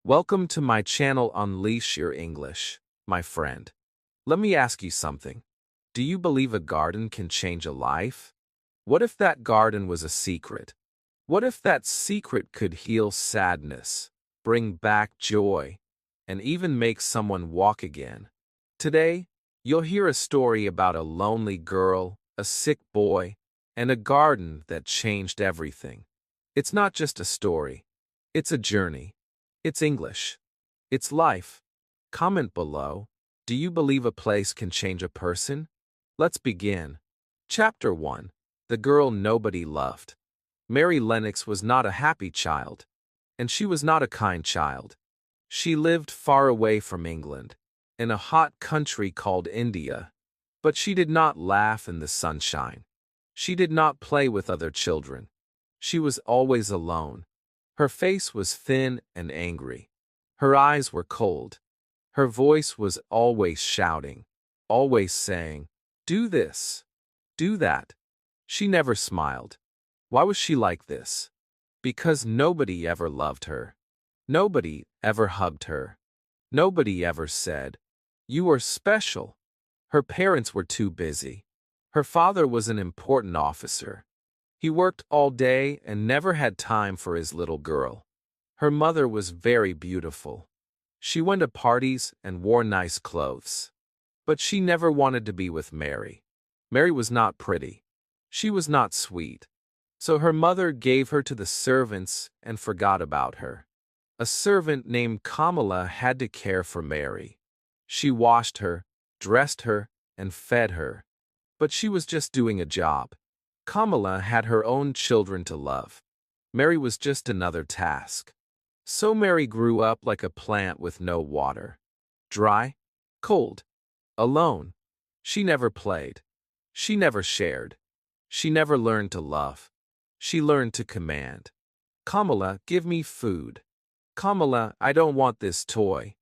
Welcome to my channel Unleash Your English, my friend. Let me ask you something. Do you believe a garden can change a life? What if that garden was a secret? What if that secret could heal sadness, bring back joy, and even make someone walk again? Today, you'll hear a story about a lonely girl, a sick boy, and a garden that changed everything. It's not just a story. It's a journey. It's English. It's life. Comment below. Do you believe a place can change a person? Let's begin. Chapter 1. The Girl Nobody Loved. Mary Lennox was not a happy child, and she was not a kind child. She lived far away from England, in a hot country called India. But she did not laugh in the sunshine. She did not play with other children. She was always alone. Her face was thin and angry. Her eyes were cold. Her voice was always shouting, always saying, "Do this, do that." She never smiled. Why was she like this? Because nobody ever loved her. Nobody ever hugged her. Nobody ever said, "You are special." Her parents were too busy. Her father was an important officer. He worked all day and never had time for his little girl. Her mother was very beautiful. She went to parties and wore nice clothes. But she never wanted to be with Mary. Mary was not pretty. She was not sweet. So her mother gave her to the servants and forgot about her. A servant named Kamala had to care for Mary. She washed her, dressed her, and fed her. But she was just doing a job. Kamala had her own children to love. Mary was just another task. So Mary grew up like a plant with no water. Dry, cold, alone. She never played. She never shared. She never learned to love. She learned to command. "Kamala, give me food." "Kamala, I don't want this toy."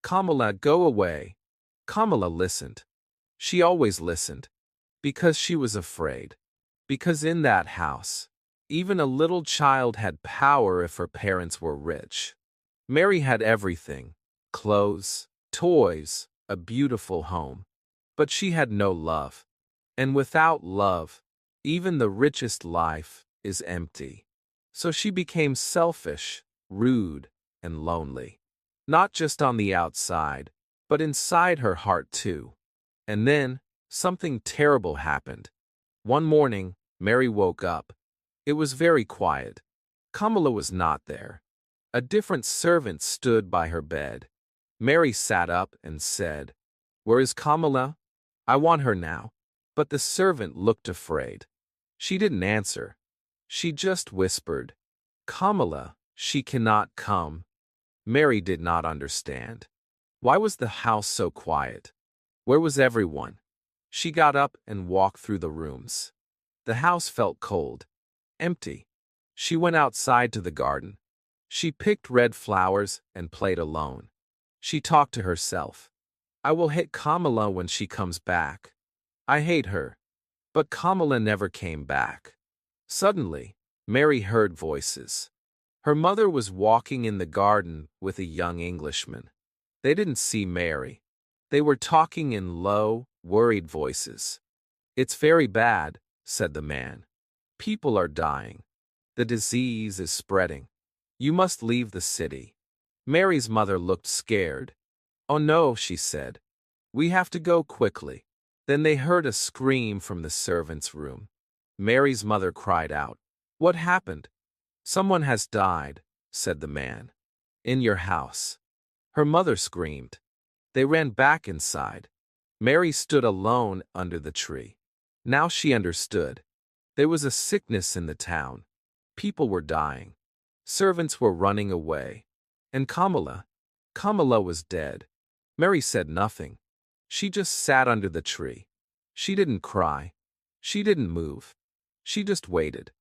"Kamala, go away." Kamala listened. She always listened. Because she was afraid. Because in that house, even a little child had power if her parents were rich. Mary had everything: clothes, toys, a beautiful home. But she had no love. And without love, even the richest life is empty. So she became selfish, rude, and lonely. Not just on the outside, but inside her heart too. And then, something terrible happened. One morning, Mary woke up. It was very quiet. Kamala was not there. A different servant stood by her bed. Mary sat up and said, "Where is Kamala? I want her now." But the servant looked afraid. She didn't answer. She just whispered, "Kamala, she cannot come." Mary did not understand. Why was the house so quiet? Where was everyone? She got up and walked through the rooms. The house felt cold, empty. She went outside to the garden. She picked red flowers and played alone. She talked to herself. "I will hit Kamala when she comes back. I hate her." But Kamala never came back. Suddenly, Mary heard voices. Her mother was walking in the garden with a young Englishman. They didn't see Mary. They were talking in low, worried voices. "It's very bad," said the man. "People are dying. The disease is spreading. You must leave the city." Mary's mother looked scared. "Oh no," she said. "We have to go quickly." Then they heard a scream from the servants' room. Mary's mother cried out, "What happened?" "Someone has died," said the man. "In your house." Her mother screamed. They ran back inside. Mary stood alone under the tree. Now she understood. There was a sickness in the town. People were dying. Servants were running away. And Kamala was dead. Mary said nothing. She just sat under the tree. She didn't cry. She didn't move. She just waited.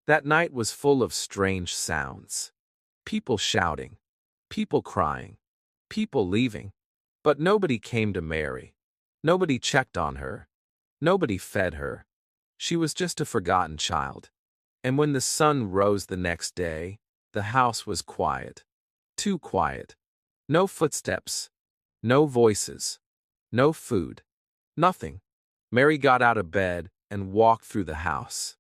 That night was full of strange sounds. People shouting. People crying. People leaving. But nobody came to Mary. Nobody checked on her. Nobody fed her. She was just a forgotten child. And when the sun rose the next day, the house was quiet. Too quiet. No footsteps. No voices. No food. Nothing. Mary got out of bed and walked through the house.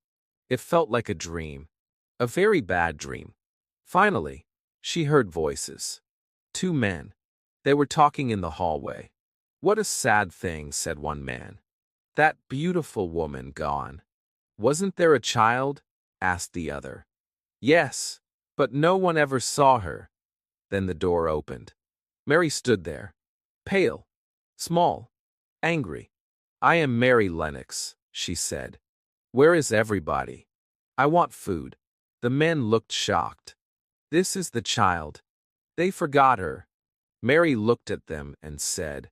It felt like a dream. A very bad dream. Finally, she heard voices. Two men. They were talking in the hallway. "What a sad thing," said one man. "That beautiful woman gone." "Wasn't there a child?" asked the other. "Yes, but no one ever saw her." Then the door opened. Mary stood there, pale, small, angry. "I am Mary Lennox," she said. "Where is everybody? I want food." The men looked shocked. "This is the child. They forgot her." Mary looked at them and said,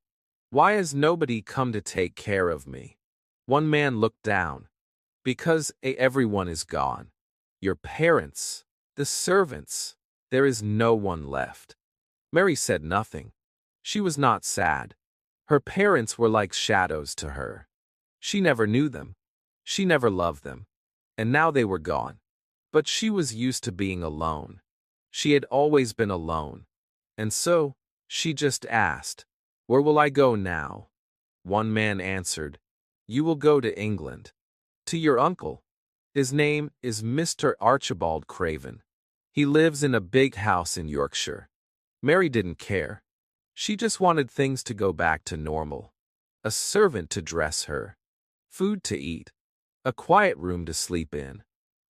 "Why has nobody come to take care of me?" One man looked down. "Because everyone is gone. Your parents, the servants, there is no one left." Mary said nothing. She was not sad. Her parents were like shadows to her. She never knew them. She never loved them. And now they were gone. But she was used to being alone. She had always been alone. And so, she just asked, "Where will I go now?" One man answered, "You will go to England. To your uncle. His name is Mr. Archibald Craven. He lives in a big house in Yorkshire." Mary didn't care. She just wanted things to go back to normal. A servant to dress her. Food to eat. A quiet room to sleep in.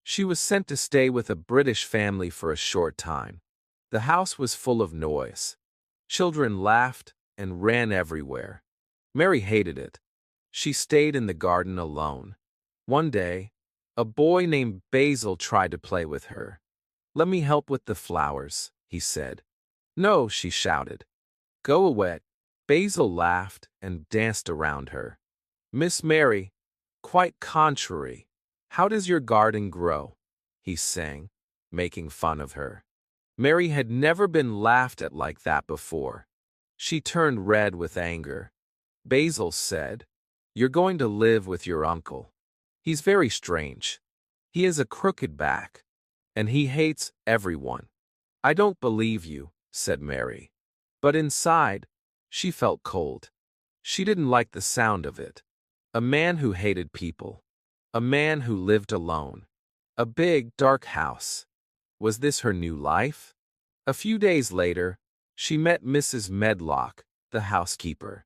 She was sent to stay with a British family for a short time. The house was full of noise. Children laughed and ran everywhere. Mary hated it. She stayed in the garden alone. One day, a boy named Basil tried to play with her. "Let me help with the flowers," he said. "No," she shouted. "Go away." Basil laughed and danced around her. "Miss Mary, quite contrary. How does your garden grow?" he sang, making fun of her. Mary had never been laughed at like that before. She turned red with anger. Basil said, "You're going to live with your uncle. He's very strange. He has a crooked back, and he hates everyone." "I don't believe you," said Mary. But inside, she felt cold. She didn't like the sound of it. A man who hated people. A man who lived alone. A big, dark house. Was this her new life? A few days later, she met Mrs. Medlock, the housekeeper.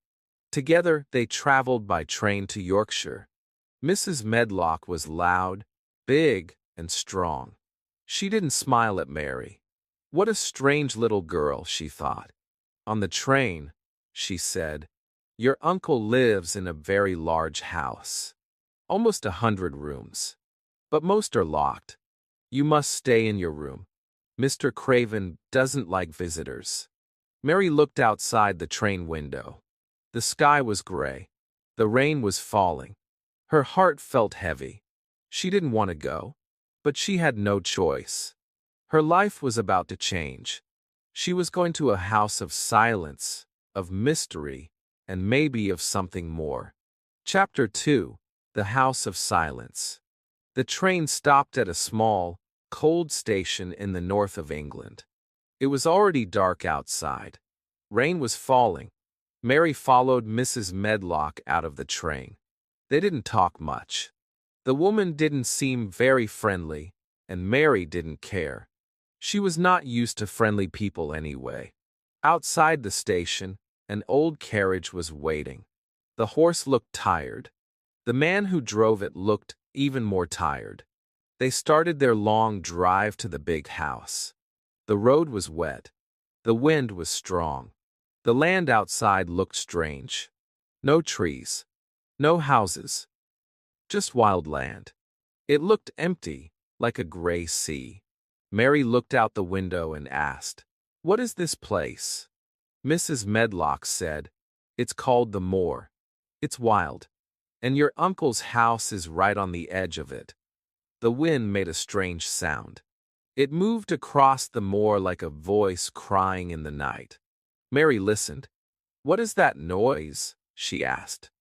Together, they traveled by train to Yorkshire. Mrs. Medlock was loud, big, and strong. She didn't smile at Mary. What a strange little girl, she thought. On the train, she said, "Your uncle lives in a very large house. Almost 100 rooms. But most are locked. You must stay in your room. Mr. Craven doesn't like visitors." Mary looked outside the train window. The sky was gray. The rain was falling. Her heart felt heavy. She didn't want to go, but she had no choice. Her life was about to change. She was going to a house of silence, of mystery, and maybe of something more. Chapter 2: The House of Silence. The train stopped at a small, cold station in the north of England. It was already dark outside. Rain was falling. Mary followed Mrs. Medlock out of the train. They didn't talk much. The woman didn't seem very friendly, and Mary didn't care. She was not used to friendly people anyway. Outside the station, an old carriage was waiting. The horse looked tired. The man who drove it looked even more tired. They started their long drive to the big house. The road was wet. The wind was strong. The land outside looked strange. No trees. No houses. Just wild land. It looked empty, like a gray sea. Mary looked out the window and asked, "What is this place?" Mrs. Medlock said, "It's called the moor. It's wild. And your uncle's house is right on the edge of it." The wind made a strange sound. It moved across the moor like a voice crying in the night. Mary listened. "What is that noise?" she asked.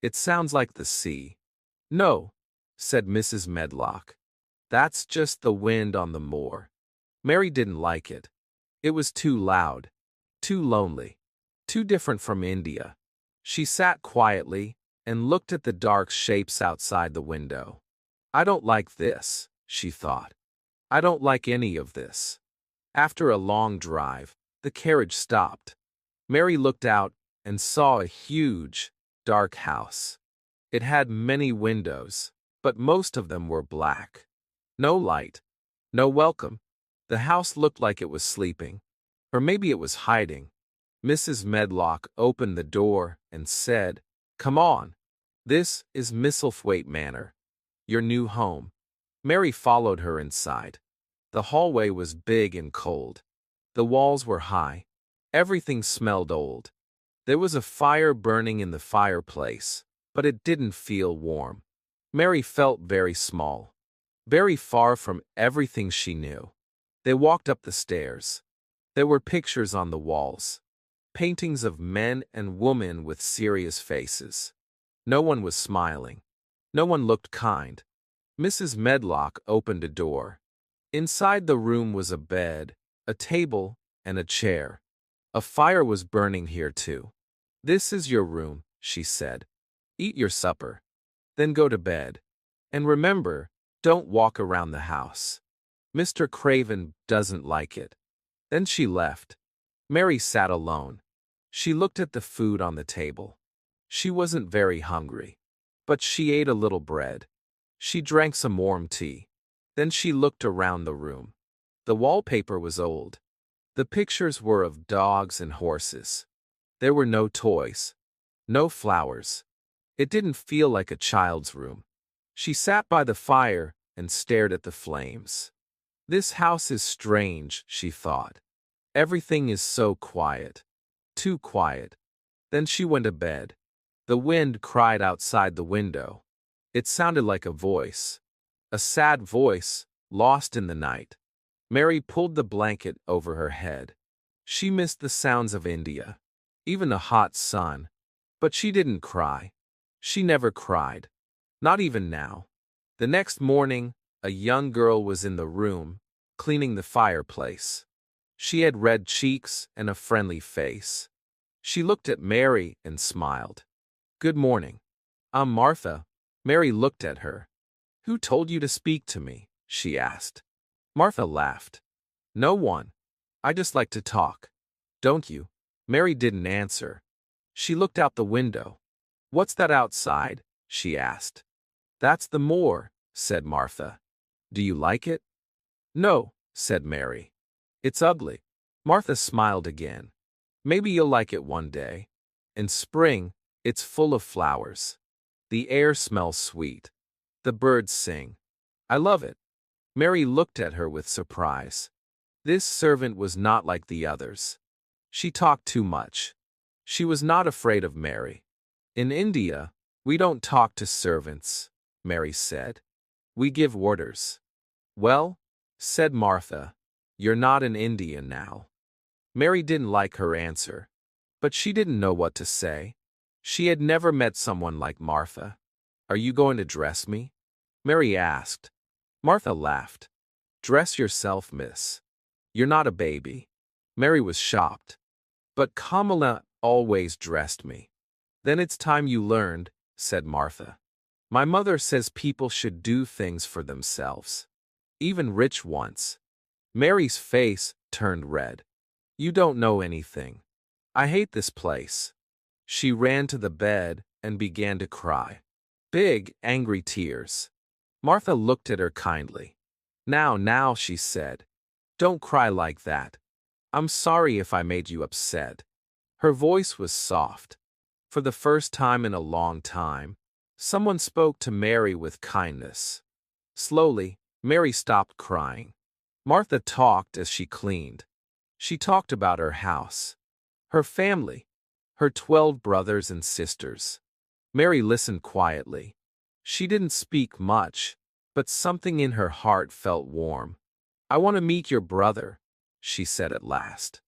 "It sounds like the sea." "No," said Mrs. Medlock. "That's just the wind on the moor." Mary didn't like it. It was too loud, too lonely, too different from India. She sat quietly and looked at the dark shapes outside the window. I don't like this, she thought. I don't like any of this. After a long drive, the carriage stopped. Mary looked out and saw a huge, dark house. It had many windows, but most of them were black. No light, no welcome. The house looked like it was sleeping. Or maybe it was hiding. Mrs. Medlock opened the door and said, "Come on. This is Misselthwaite Manor, your new home." Mary followed her inside. The hallway was big and cold. The walls were high. Everything smelled old. There was a fire burning in the fireplace, but it didn't feel warm. Mary felt very small, very far from everything she knew. They walked up the stairs. There were pictures on the walls, paintings of men and women with serious faces. No one was smiling. No one looked kind. Mrs. Medlock opened a door. Inside the room was a bed, a table, and a chair. A fire was burning here too. "This is your room," she said. "Eat your supper. Then go to bed. And remember, don't walk around the house. Mr. Craven doesn't like it." Then she left. Mary sat alone. She looked at the food on the table. She wasn't very hungry, but she ate a little bread. She drank some warm tea. Then she looked around the room. The wallpaper was old. The pictures were of dogs and horses. There were no toys, no flowers. It didn't feel like a child's room. She sat by the fire and stared at the flames. "This house is strange," she thought. "Everything is so quiet. Too quiet." Then she went to bed. The wind cried outside the window. It sounded like a voice. A sad voice, lost in the night. Mary pulled the blanket over her head. She missed the sounds of India, even the hot sun. But she didn't cry. She never cried. Not even now. The next morning, a young girl was in the room, cleaning the fireplace. She had red cheeks and a friendly face. She looked at Mary and smiled. "Good morning. I'm Martha." Mary looked at her. "Who told you to speak to me?" she asked. Martha laughed. "No one. I just like to talk. Don't you?" Mary didn't answer. She looked out the window. "What's that outside?" she asked. "That's the moor," said Martha. "Do you like it?" "No," said Mary. "It's ugly." Martha smiled again. "Maybe you'll like it one day. In spring, it's full of flowers. The air smells sweet. The birds sing. I love it." Mary looked at her with surprise. This servant was not like the others. She talked too much. She was not afraid of Mary. "In India, we don't talk to servants," Mary said. "We give orders." "Well," said Martha, "you're not an Indian now." Mary didn't like her answer, but she didn't know what to say. She had never met someone like Martha. "Are you going to dress me?" Mary asked. Martha laughed. "Dress yourself, miss. You're not a baby." Mary was shocked. "But Kamala always dressed me." "Then it's time you learned," said Martha. "My mother says people should do things for themselves. Even rich ones." Mary's face turned red. "You don't know anything. I hate this place." She ran to the bed and began to cry. Big, angry tears. Martha looked at her kindly. Now, she said. "Don't cry like that. I'm sorry if I made you upset." Her voice was soft. For the first time in a long time, someone spoke to Mary with kindness. Slowly, Mary stopped crying. Martha talked as she cleaned. She talked about her house, her family, her 12 brothers and sisters. Mary listened quietly. She didn't speak much, but something in her heart felt warm. "I want to meet your brother," she said at last.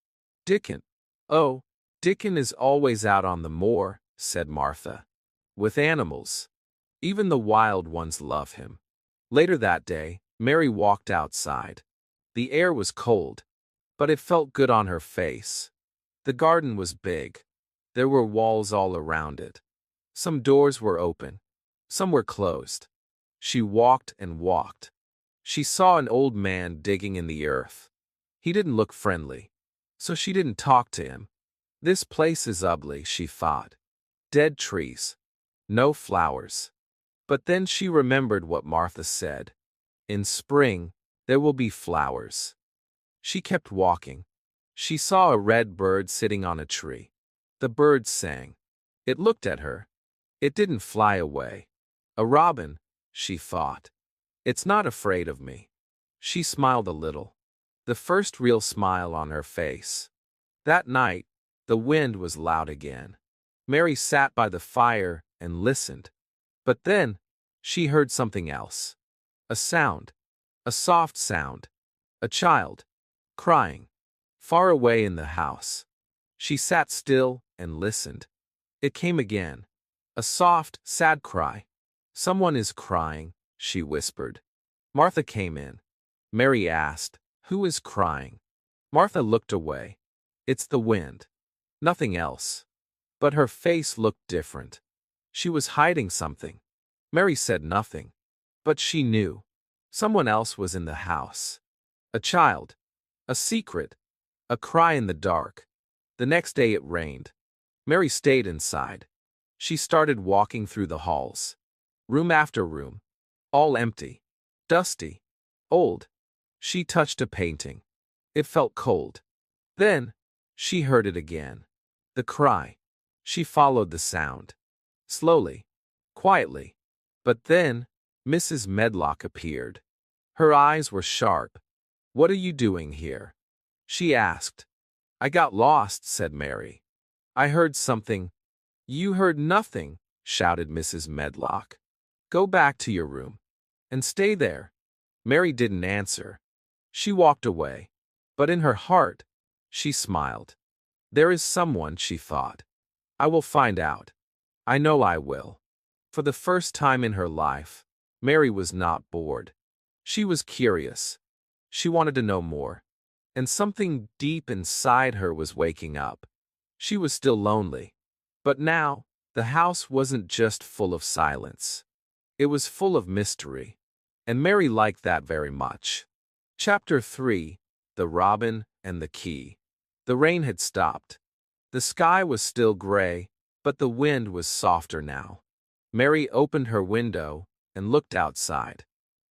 "Dickon." "Oh, Dickon is always out on the moor," said Martha. "With animals. Even the wild ones love him." Later that day, Mary walked outside. The air was cold. but it felt good on her face. The garden was big. There were walls all around it. Some doors were open. Some were closed. She walked and walked. She saw an old man digging in the earth. He didn't look friendly, so she didn't talk to him. This place is ugly, she thought. Dead trees. No flowers. But then she remembered what Martha said. In spring, there will be flowers. She kept walking. She saw a red bird sitting on a tree. The bird sang. It looked at her. It didn't fly away. A robin, she thought. It's not afraid of me. She smiled a little. The first real smile on her face. That night, the wind was loud again. Mary sat by the fire and listened. But then, she heard something else. A sound. A soft sound. A child. Crying. Far away in the house. She sat still and listened. It came again. A soft, sad cry. Someone is crying, she whispered. Martha came in. Mary asked, "Who is crying?" Martha looked away. It's the wind. Nothing else. But her face looked different. She was hiding something. Mary said nothing. But she knew. Someone else was in the house. A child. A secret. A cry in the dark. The next day it rained. Mary stayed inside. She started walking through the halls. Room after room. All empty. Dusty. Old. She touched a painting. It felt cold. Then, she heard it again. The cry. She followed the sound. Slowly. Quietly. But then, Mrs. Medlock appeared. Her eyes were sharp. "What are you doing here?" she asked. "I got lost," said Mary. "I heard something." "You heard nothing," shouted Mrs. Medlock. "Go back to your room. And stay there." Mary didn't answer. She walked away. But in her heart, she smiled. There is someone, she thought. I will find out. I know I will. For the first time in her life, Mary was not bored. She was curious. She wanted to know more. And something deep inside her was waking up. She was still lonely. But now, the house wasn't just full of silence. It was full of mystery. And Mary liked that very much. Chapter 3: The Robin and the Key. The rain had stopped. The sky was still gray, but the wind was softer now. Mary opened her window and looked outside.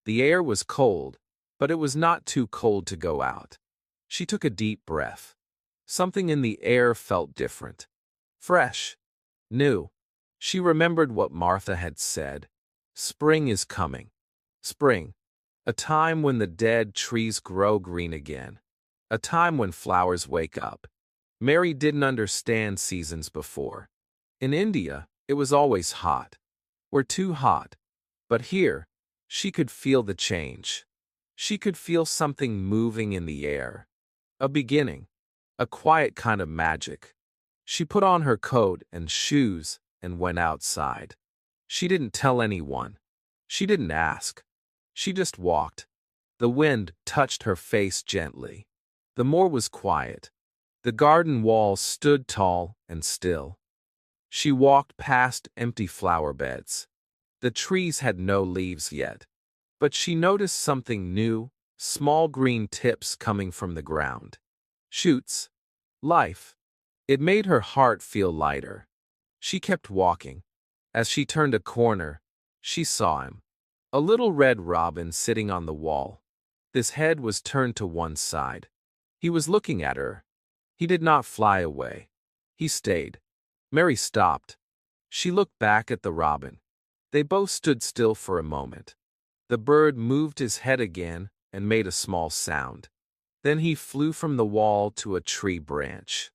The air was cold, but it was not too cold to go out. She took a deep breath. Something in the air felt different. Fresh. New. She remembered what Martha had said. Spring is coming. Spring. A time when the dead trees grow green again. A time when flowers wake up. Mary didn't understand seasons before. In India, it was always hot. Or too hot. But here, she could feel the change. She could feel something moving in the air. A beginning. A quiet kind of magic. She put on her coat and shoes and went outside. She didn't tell anyone. She didn't ask. She just walked. The wind touched her face gently. The moor was quiet. The garden wall stood tall and still. She walked past empty flower beds. The trees had no leaves yet. But she noticed something new, small green tips coming from the ground. Shoots. Life. It made her heart feel lighter. She kept walking. As she turned a corner, she saw him. A little red robin sitting on the wall. His head was turned to one side. He was looking at her. He did not fly away. He stayed. Mary stopped. She looked back at the robin. They both stood still for a moment. The bird moved his head again and made a small sound. Then he flew from the wall to a tree branch.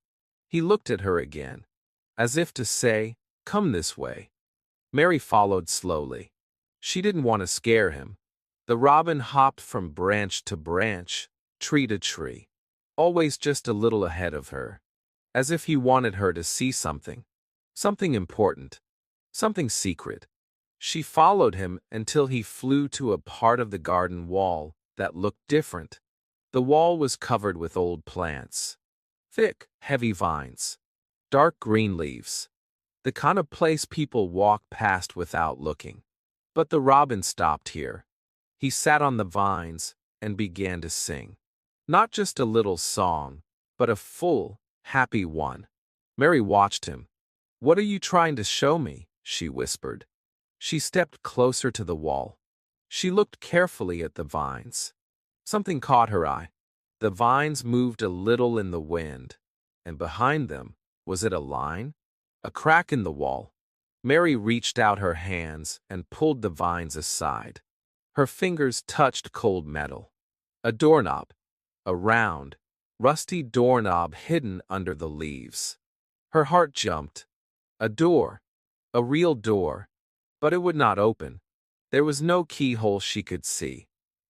He looked at her again, as if to say, "Come this way." Mary followed slowly. She didn't want to scare him. The robin hopped from branch to branch, tree to tree, always just a little ahead of her, as if he wanted her to see something. Something important. Something secret. She followed him until he flew to a part of the garden wall that looked different. The wall was covered with old plants. Thick, heavy vines. Dark green leaves. The kind of place people walk past without looking. But the robin stopped here. He sat on the vines and began to sing. Not just a little song, but a full, happy one. Mary watched him. "What are you trying to show me?" she whispered. She stepped closer to the wall. She looked carefully at the vines. Something caught her eye. The vines moved a little in the wind, and behind them, was it a line? A crack in the wall. Mary reached out her hands and pulled the vines aside. Her fingers touched cold metal. A doorknob. A round, rusty doorknob hidden under the leaves. Her heart jumped. A door. A real door. But it would not open. There was no keyhole she could see.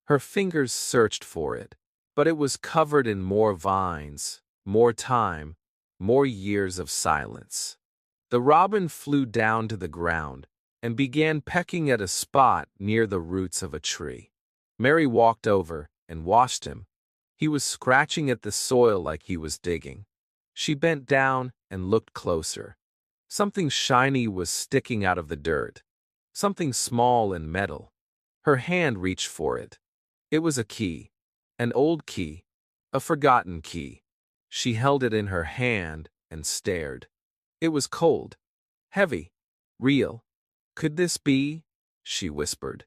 Her fingers searched for it, but it was covered in more vines, more time, more years of silence. The robin flew down to the ground and began pecking at a spot near the roots of a tree. Mary walked over and watched him. He was scratching at the soil like he was digging. She bent down and looked closer. Something shiny was sticking out of the dirt. Something small and metal. Her hand reached for it. It was a key. An old key. A forgotten key. She held it in her hand and stared. It was cold. Heavy. Real. "Could this be?" she whispered.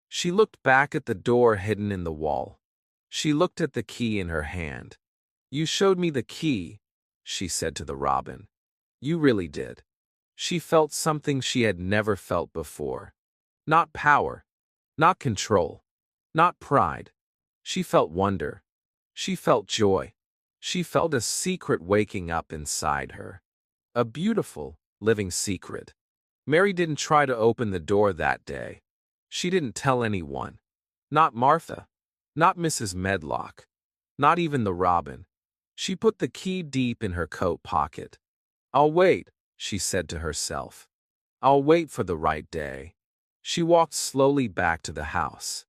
She looked back at the door hidden in the wall. She looked at the key in her hand. "You showed me the key," she said to the robin. "You really did." She felt something she had never felt before. Not power. Not control. Not pride. She felt wonder. She felt joy. She felt a secret waking up inside her. A beautiful, living secret. Mary didn't try to open the door that day. She didn't tell anyone. Not Martha. Not Mrs. Medlock. Not even the robin. She put the key deep in her coat pocket. "I'll wait," she said to herself. "I'll wait for the right day." She walked slowly back to the house.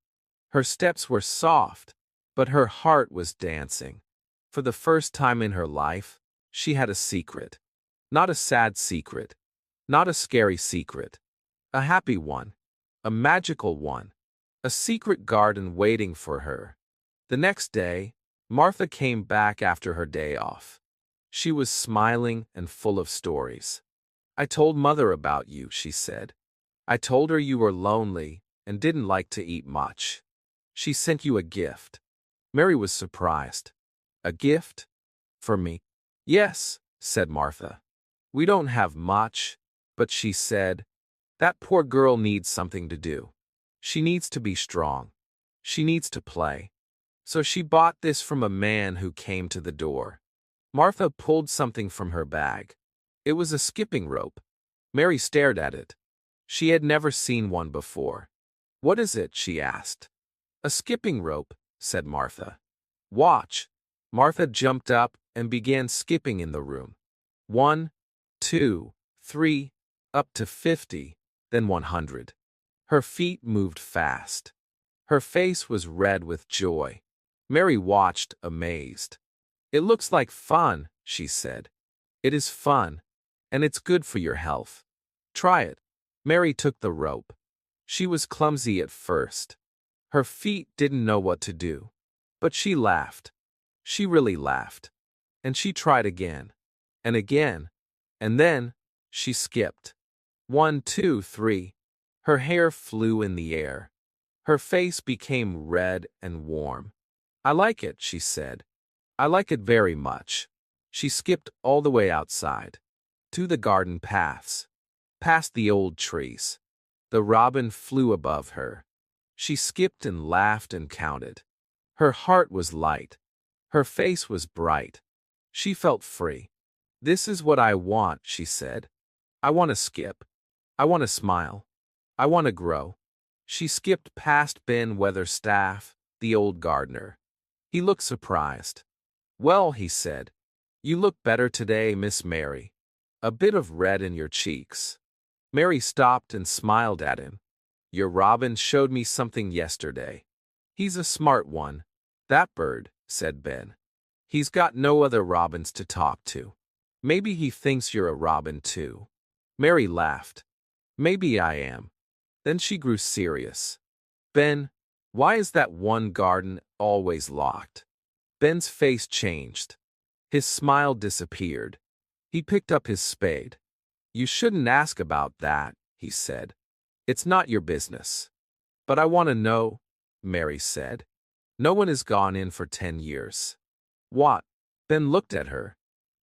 Her steps were soft, but her heart was dancing. For the first time in her life, she had a secret. Not a sad secret. Not a scary secret. A happy one. A magical one. A secret garden waiting for her. The next day, Martha came back after her day off. She was smiling and full of stories. "I told Mother about you," she said. "I told her you were lonely and didn't like to eat much. She sent you a gift." Mary was surprised. "A gift? For me?" "Yes," said Martha. "We don't have much," but she said, "that poor girl needs something to do. She needs to be strong. She needs to play. So she bought this from a man who came to the door." Martha pulled something from her bag. It was a skipping rope. Mary stared at it. She had never seen one before. "What is it?" she asked. "A skipping rope," said Martha. "Watch." Martha jumped up and began skipping in the room. 1, 2, 3, up to 50, then 100. Her feet moved fast. Her face was red with joy. Mary watched, amazed. "It looks like fun," she said. "It is fun, and it's good for your health. Try it." Mary took the rope. She was clumsy at first. Her feet didn't know what to do. But she laughed. She really laughed. And she tried again. And again. And then, she skipped. 1, 2, 3. Her hair flew in the air. Her face became red and warm. "I like it," she said. "I like it very much." She skipped all the way outside. To the garden paths. Past the old trees. The robin flew above her. She skipped and laughed and counted. Her heart was light. Her face was bright. She felt free. "This is what I want," she said. "I want to skip. I want to smile. I want to grow." She skipped past Ben Weatherstaff, the old gardener. He looked surprised. "Well," he said, "you look better today, Miss Mary. A bit of red in your cheeks." Mary stopped and smiled at him. "Your robin showed me something yesterday. He's a smart one, that bird," said Ben. He's got no other robins to talk to. Maybe he thinks you're a robin too. Mary laughed. Maybe I am. Then she grew serious. Ben, why is that one garden always locked? Ben's face changed. His smile disappeared. He picked up his spade. You shouldn't ask about that, he said. It's not your business. But I want to know, Mary said. No one has gone in for 10 years. What? Ben looked at her.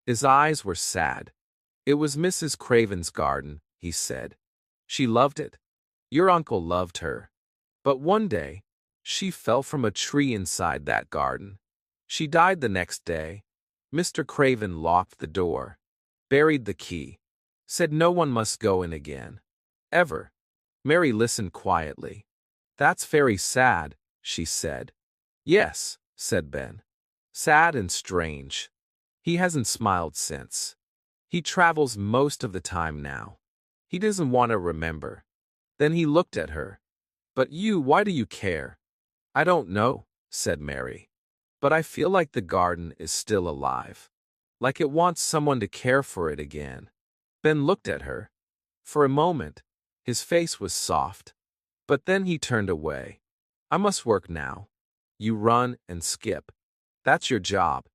His eyes were sad. It was Mrs. Craven's garden, he said. She loved it. Your uncle loved her. But one day, she fell from a tree inside that garden. She died the next day. Mr. Craven locked the door, buried the key, said no one must go in again. Ever. Mary listened quietly. That's very sad, she said. Yes, said Ben. Sad and strange. He hasn't smiled since. He travels most of the time now. He doesn't want to remember. Then he looked at her. But you, why do you care? I don't know, said Mary. But I feel like the garden is still alive. Like it wants someone to care for it again. Ben looked at her. For a moment, his face was soft. But then he turned away. I must work now. You run and skip. That's your job.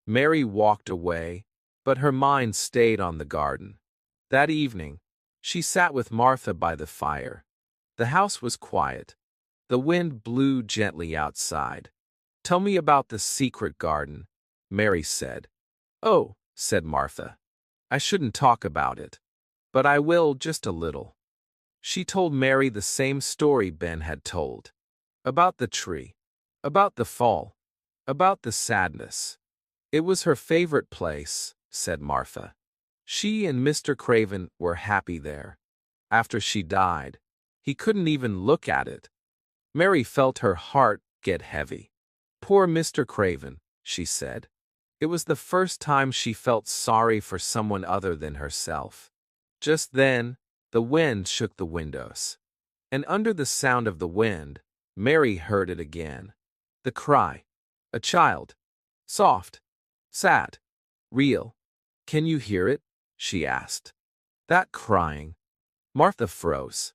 Mary walked away, but her mind stayed on the garden. That evening, she sat with Martha by the fire. The house was quiet. The wind blew gently outside. Tell me about the secret garden, Mary said. Oh, said Martha. I shouldn't talk about it. But I will just a little. She told Mary the same story Ben had told. About the tree. About the fall. About the sadness. It was her favorite place, said Martha. She and Mr. Craven were happy there. After she died, he couldn't even look at it. Mary felt her heart get heavy. Poor Mr. Craven, she said. It was the first time she felt sorry for someone other than herself. Just then, the wind shook the windows. And under the sound of the wind, Mary heard it again. The cry. A child. Soft. Sad. Real. Can you hear it? She asked. That crying. Martha froze.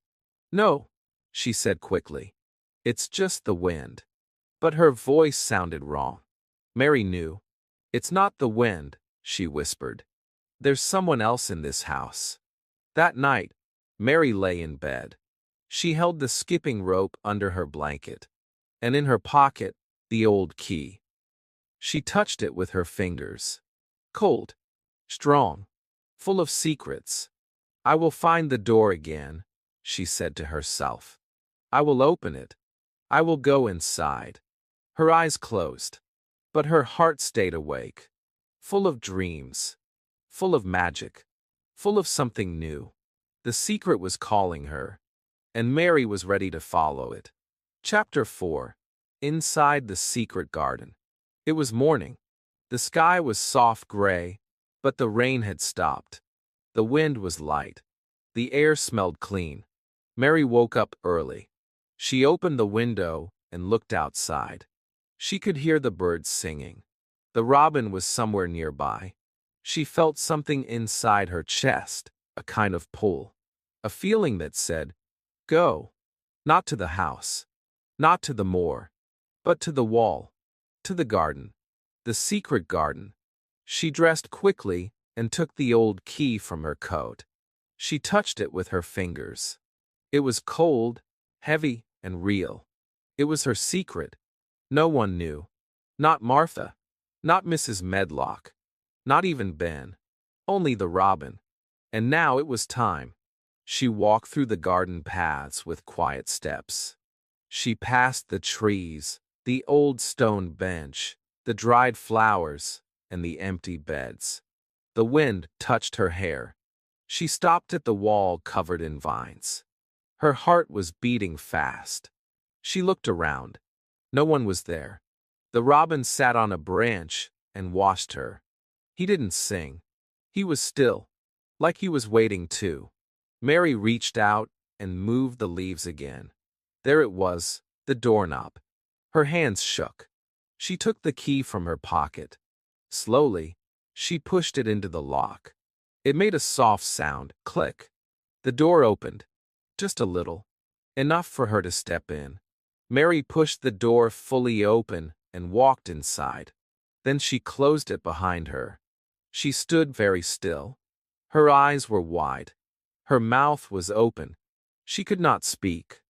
No, she said quickly. It's just the wind. But her voice sounded wrong. Mary knew. It's not the wind, she whispered. There's someone else in this house. That night, Mary lay in bed. She held the skipping rope under her blanket, and in her pocket, the old key. She touched it with her fingers. Cold, strong, full of secrets. I will find the door again, she said to herself. I will open it. I will go inside. Her eyes closed, but her heart stayed awake, full of dreams, full of magic, full of something new. The secret was calling her, and Mary was ready to follow it. Chapter 4. Inside the Secret Garden. It was morning. The sky was soft gray, but the rain had stopped. The wind was light. The air smelled clean. Mary woke up early. She opened the window and looked outside. She could hear the birds singing. The robin was somewhere nearby. She felt something inside her chest, a kind of pull. A feeling that said, go. Not to the house. Not to the moor. But to the wall. To the garden. The secret garden. She dressed quickly and took the old key from her coat. She touched it with her fingers. It was cold, heavy, and real. It was her secret. No one knew. Not Martha. Not Mrs. Medlock. Not even Ben. Only the robin. And now it was time. She walked through the garden paths with quiet steps. She passed the trees, the old stone bench, the dried flowers, and the empty beds. The wind touched her hair. She stopped at the wall covered in vines. Her heart was beating fast. She looked around. No one was there. The robin sat on a branch and watched her. He didn't sing. He was still, like he was waiting too. Mary reached out and moved the leaves again. There it was, the doorknob. Her hands shook. She took the key from her pocket. Slowly, she pushed it into the lock. It made a soft sound, click. The door opened. Just a little. Enough for her to step in. Mary pushed the door fully open and walked inside. Then she closed it behind her. She stood very still. Her eyes were wide. Her mouth was open. She could not speak.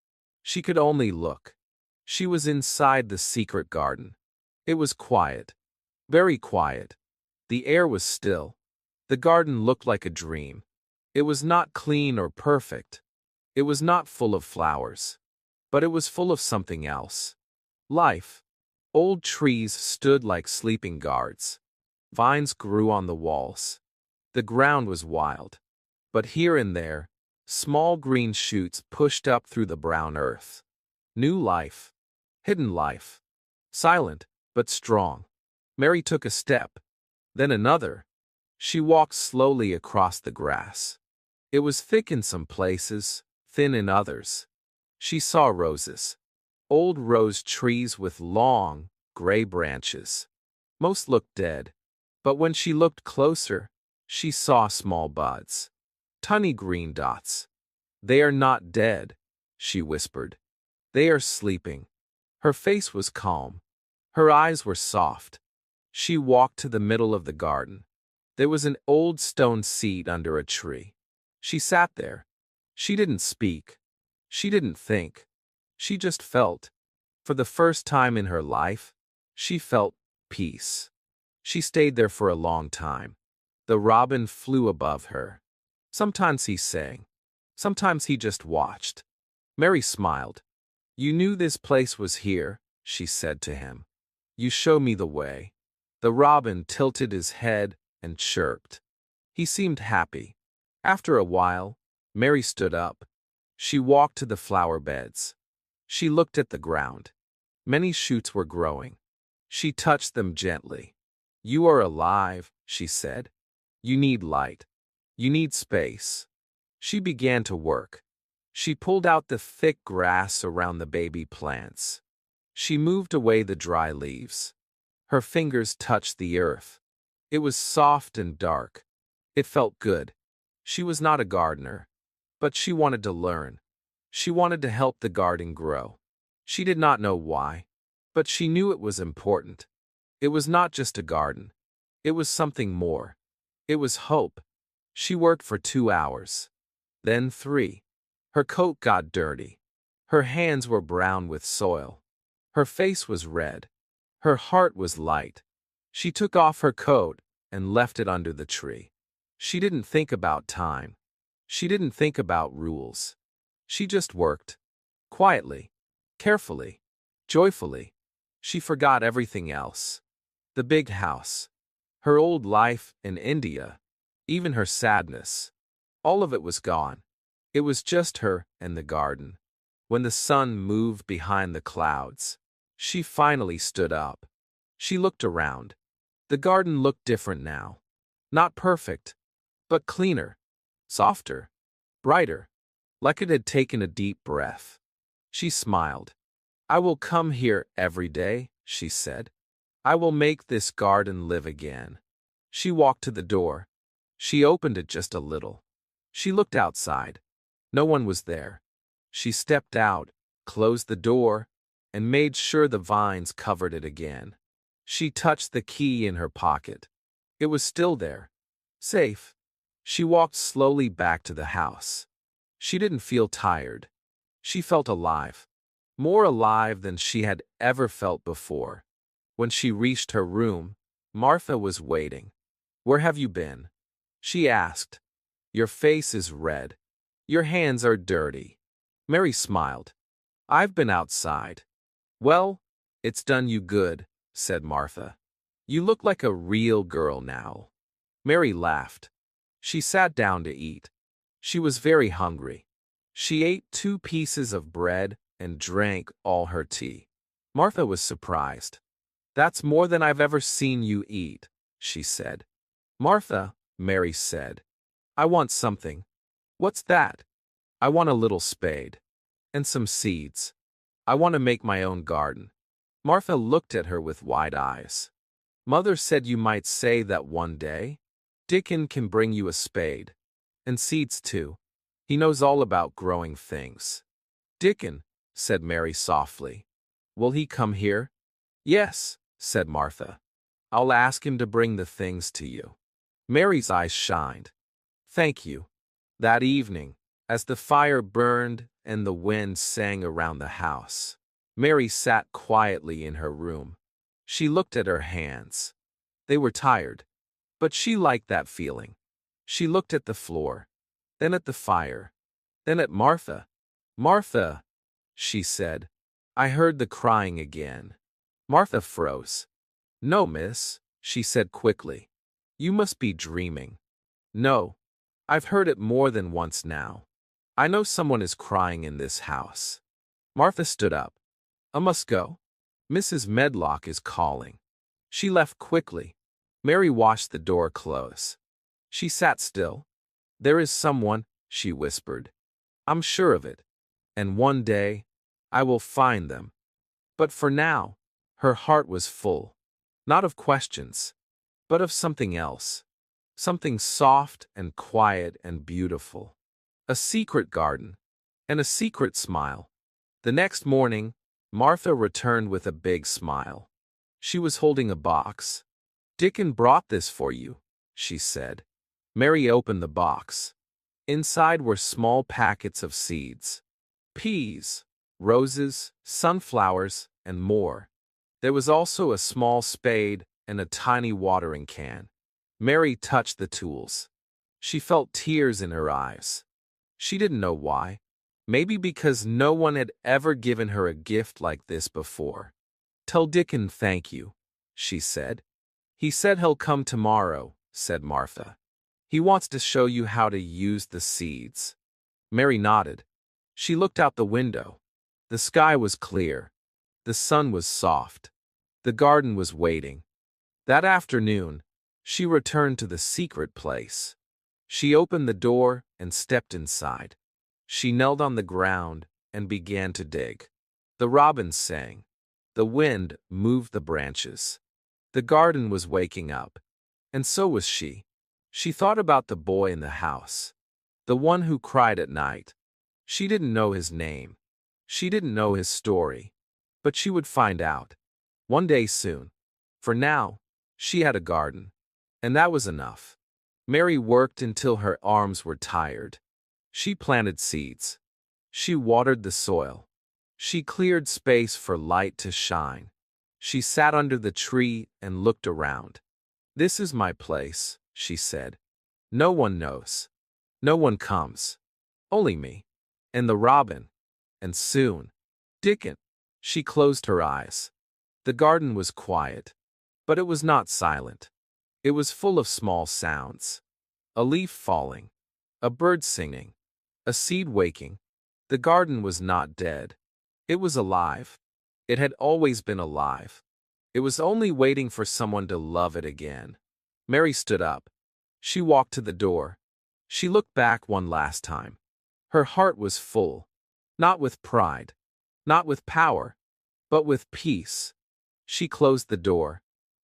She could only look. She was inside the secret garden. It was quiet. Very quiet. The air was still. The garden looked like a dream. It was not clean or perfect. It was not full of flowers. But it was full of something else. Life. Old trees stood like sleeping guards. Vines grew on the walls. The ground was wild. But here and there, small green shoots pushed up through the brown earth. New life. Hidden life. Silent, but strong. Mary took a step. Then another. She walked slowly across the grass. It was thick in some places, thin in others. She saw roses. Old rose trees with long, gray branches. Most looked dead. But when she looked closer, she saw small buds. Tiny green dots. They are not dead, she whispered. They are sleeping. Her face was calm. Her eyes were soft. She walked to the middle of the garden. There was an old stone seat under a tree. She sat there. She didn't speak. She didn't think. She just felt. For the first time in her life, she felt peace. She stayed there for a long time. The robin flew above her. Sometimes he sang. Sometimes he just watched. Mary smiled. You knew this place was here, she said to him. You show me the way. The robin tilted his head and chirped. He seemed happy. After a while, Mary stood up. She walked to the flower beds. She looked at the ground. Many shoots were growing. She touched them gently. You are alive, she said. You need light. You need space. She began to work. She pulled out the thick grass around the baby plants. She moved away the dry leaves. Her fingers touched the earth. It was soft and dark. It felt good. She was not a gardener, but she wanted to learn. She wanted to help the garden grow. She did not know why, but she knew it was important. It was not just a garden. It was something more. It was hope. She worked for 2 hours. Then 3. Her coat got dirty. Her hands were brown with soil. Her face was red. Her heart was light. She took off her coat and left it under the tree. She didn't think about time. She didn't think about rules. She just worked. Quietly. Carefully. Joyfully. She forgot everything else. The big house. Her old life in India. Even her sadness. All of it was gone. It was just her and the garden. When the sun moved behind the clouds, she finally stood up. She looked around. The garden looked different now. Not perfect, but cleaner, softer, brighter, like it had taken a deep breath. She smiled. I will come here every day, she said. I will make this garden live again. She walked to the door. She opened it just a little. She looked outside. No one was there. She stepped out, closed the door, and made sure the vines covered it again. She touched the key in her pocket. It was still there. Safe. She walked slowly back to the house. She didn't feel tired. She felt alive. More alive than she had ever felt before. When she reached her room, Martha was waiting. Where have you been? She asked. Your face is red. Your hands are dirty. Mary smiled. I've been outside. Well, it's done you good, said Martha. You look like a real girl now. Mary laughed. She sat down to eat. She was very hungry. She ate 2 pieces of bread and drank all her tea. Martha was surprised. That's more than I've ever seen you eat, she said. Martha, Mary said, I want something. What's that? I want a little spade. And some seeds. I want to make my own garden. Martha looked at her with wide eyes. Mother said you might say that one day. Dickon can bring you a spade. And seeds too. He knows all about growing things. Dickon, said Mary softly. Will he come here? Yes, said Martha. I'll ask him to bring the things to you. Mary's eyes shined. Thank you. That evening, as the fire burned and the wind sang around the house, Mary sat quietly in her room. She looked at her hands. They were tired, but she liked that feeling. She looked at the floor, then at the fire, then at Martha. Martha, she said. I heard the crying again. Martha froze. No, miss, she said quickly. You must be dreaming. No, I've heard it more than once now. I know someone is crying in this house. Martha stood up. I must go. Mrs. Medlock is calling. She left quickly. Mary watched the door close. She sat still. There is someone, she whispered. I'm sure of it. And one day, I will find them. But for now, her heart was full. Not of questions, but of something else. Something soft and quiet and beautiful. A secret garden. And a secret smile. The next morning, Martha returned with a big smile. She was holding a box. Dickon brought this for you, she said. Mary opened the box. Inside were small packets of seeds. Peas, roses, sunflowers, and more. There was also a small spade and a tiny watering can. Mary touched the tools. She felt tears in her eyes. She didn't know why. Maybe because no one had ever given her a gift like this before. Tell Dickon thank you, she said. He said he'll come tomorrow, said Martha. He wants to show you how to use the seeds. Mary nodded. She looked out the window. The sky was clear. The sun was soft. The garden was waiting. That afternoon, she returned to the secret place. She opened the door and stepped inside. She knelt on the ground and began to dig. The robins sang. The wind moved the branches. The garden was waking up, and so was she. She thought about the boy in the house, the one who cried at night. She didn't know his name. She didn't know his story, but she would find out. One day soon. For now, she had a garden, and that was enough. Mary worked until her arms were tired. She planted seeds. She watered the soil. She cleared space for light to shine. She sat under the tree and looked around. This is my place, she said. No one knows. No one comes. Only me. And the robin. And soon. Dickon. She closed her eyes. The garden was quiet. But it was not silent. It was full of small sounds. A leaf falling. A bird singing. A seed waking. The garden was not dead. It was alive. It had always been alive. It was only waiting for someone to love it again. Mary stood up. She walked to the door. She looked back one last time. Her heart was full. Not with pride. Not with power. But with peace. She closed the door.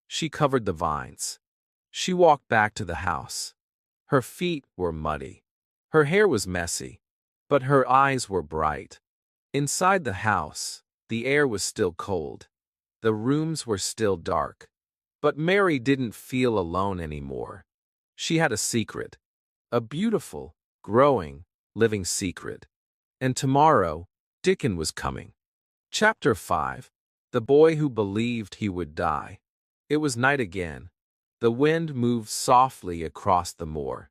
She covered the vines. She walked back to the house. Her feet were muddy. Her hair was messy. But her eyes were bright. Inside the house, the air was still cold. The rooms were still dark. But Mary didn't feel alone anymore. She had a secret. A beautiful, growing, living secret. And tomorrow, Dickon was coming. Chapter 5. The Boy Who Believed He Would Die. It was night again. The wind moved softly across the moor.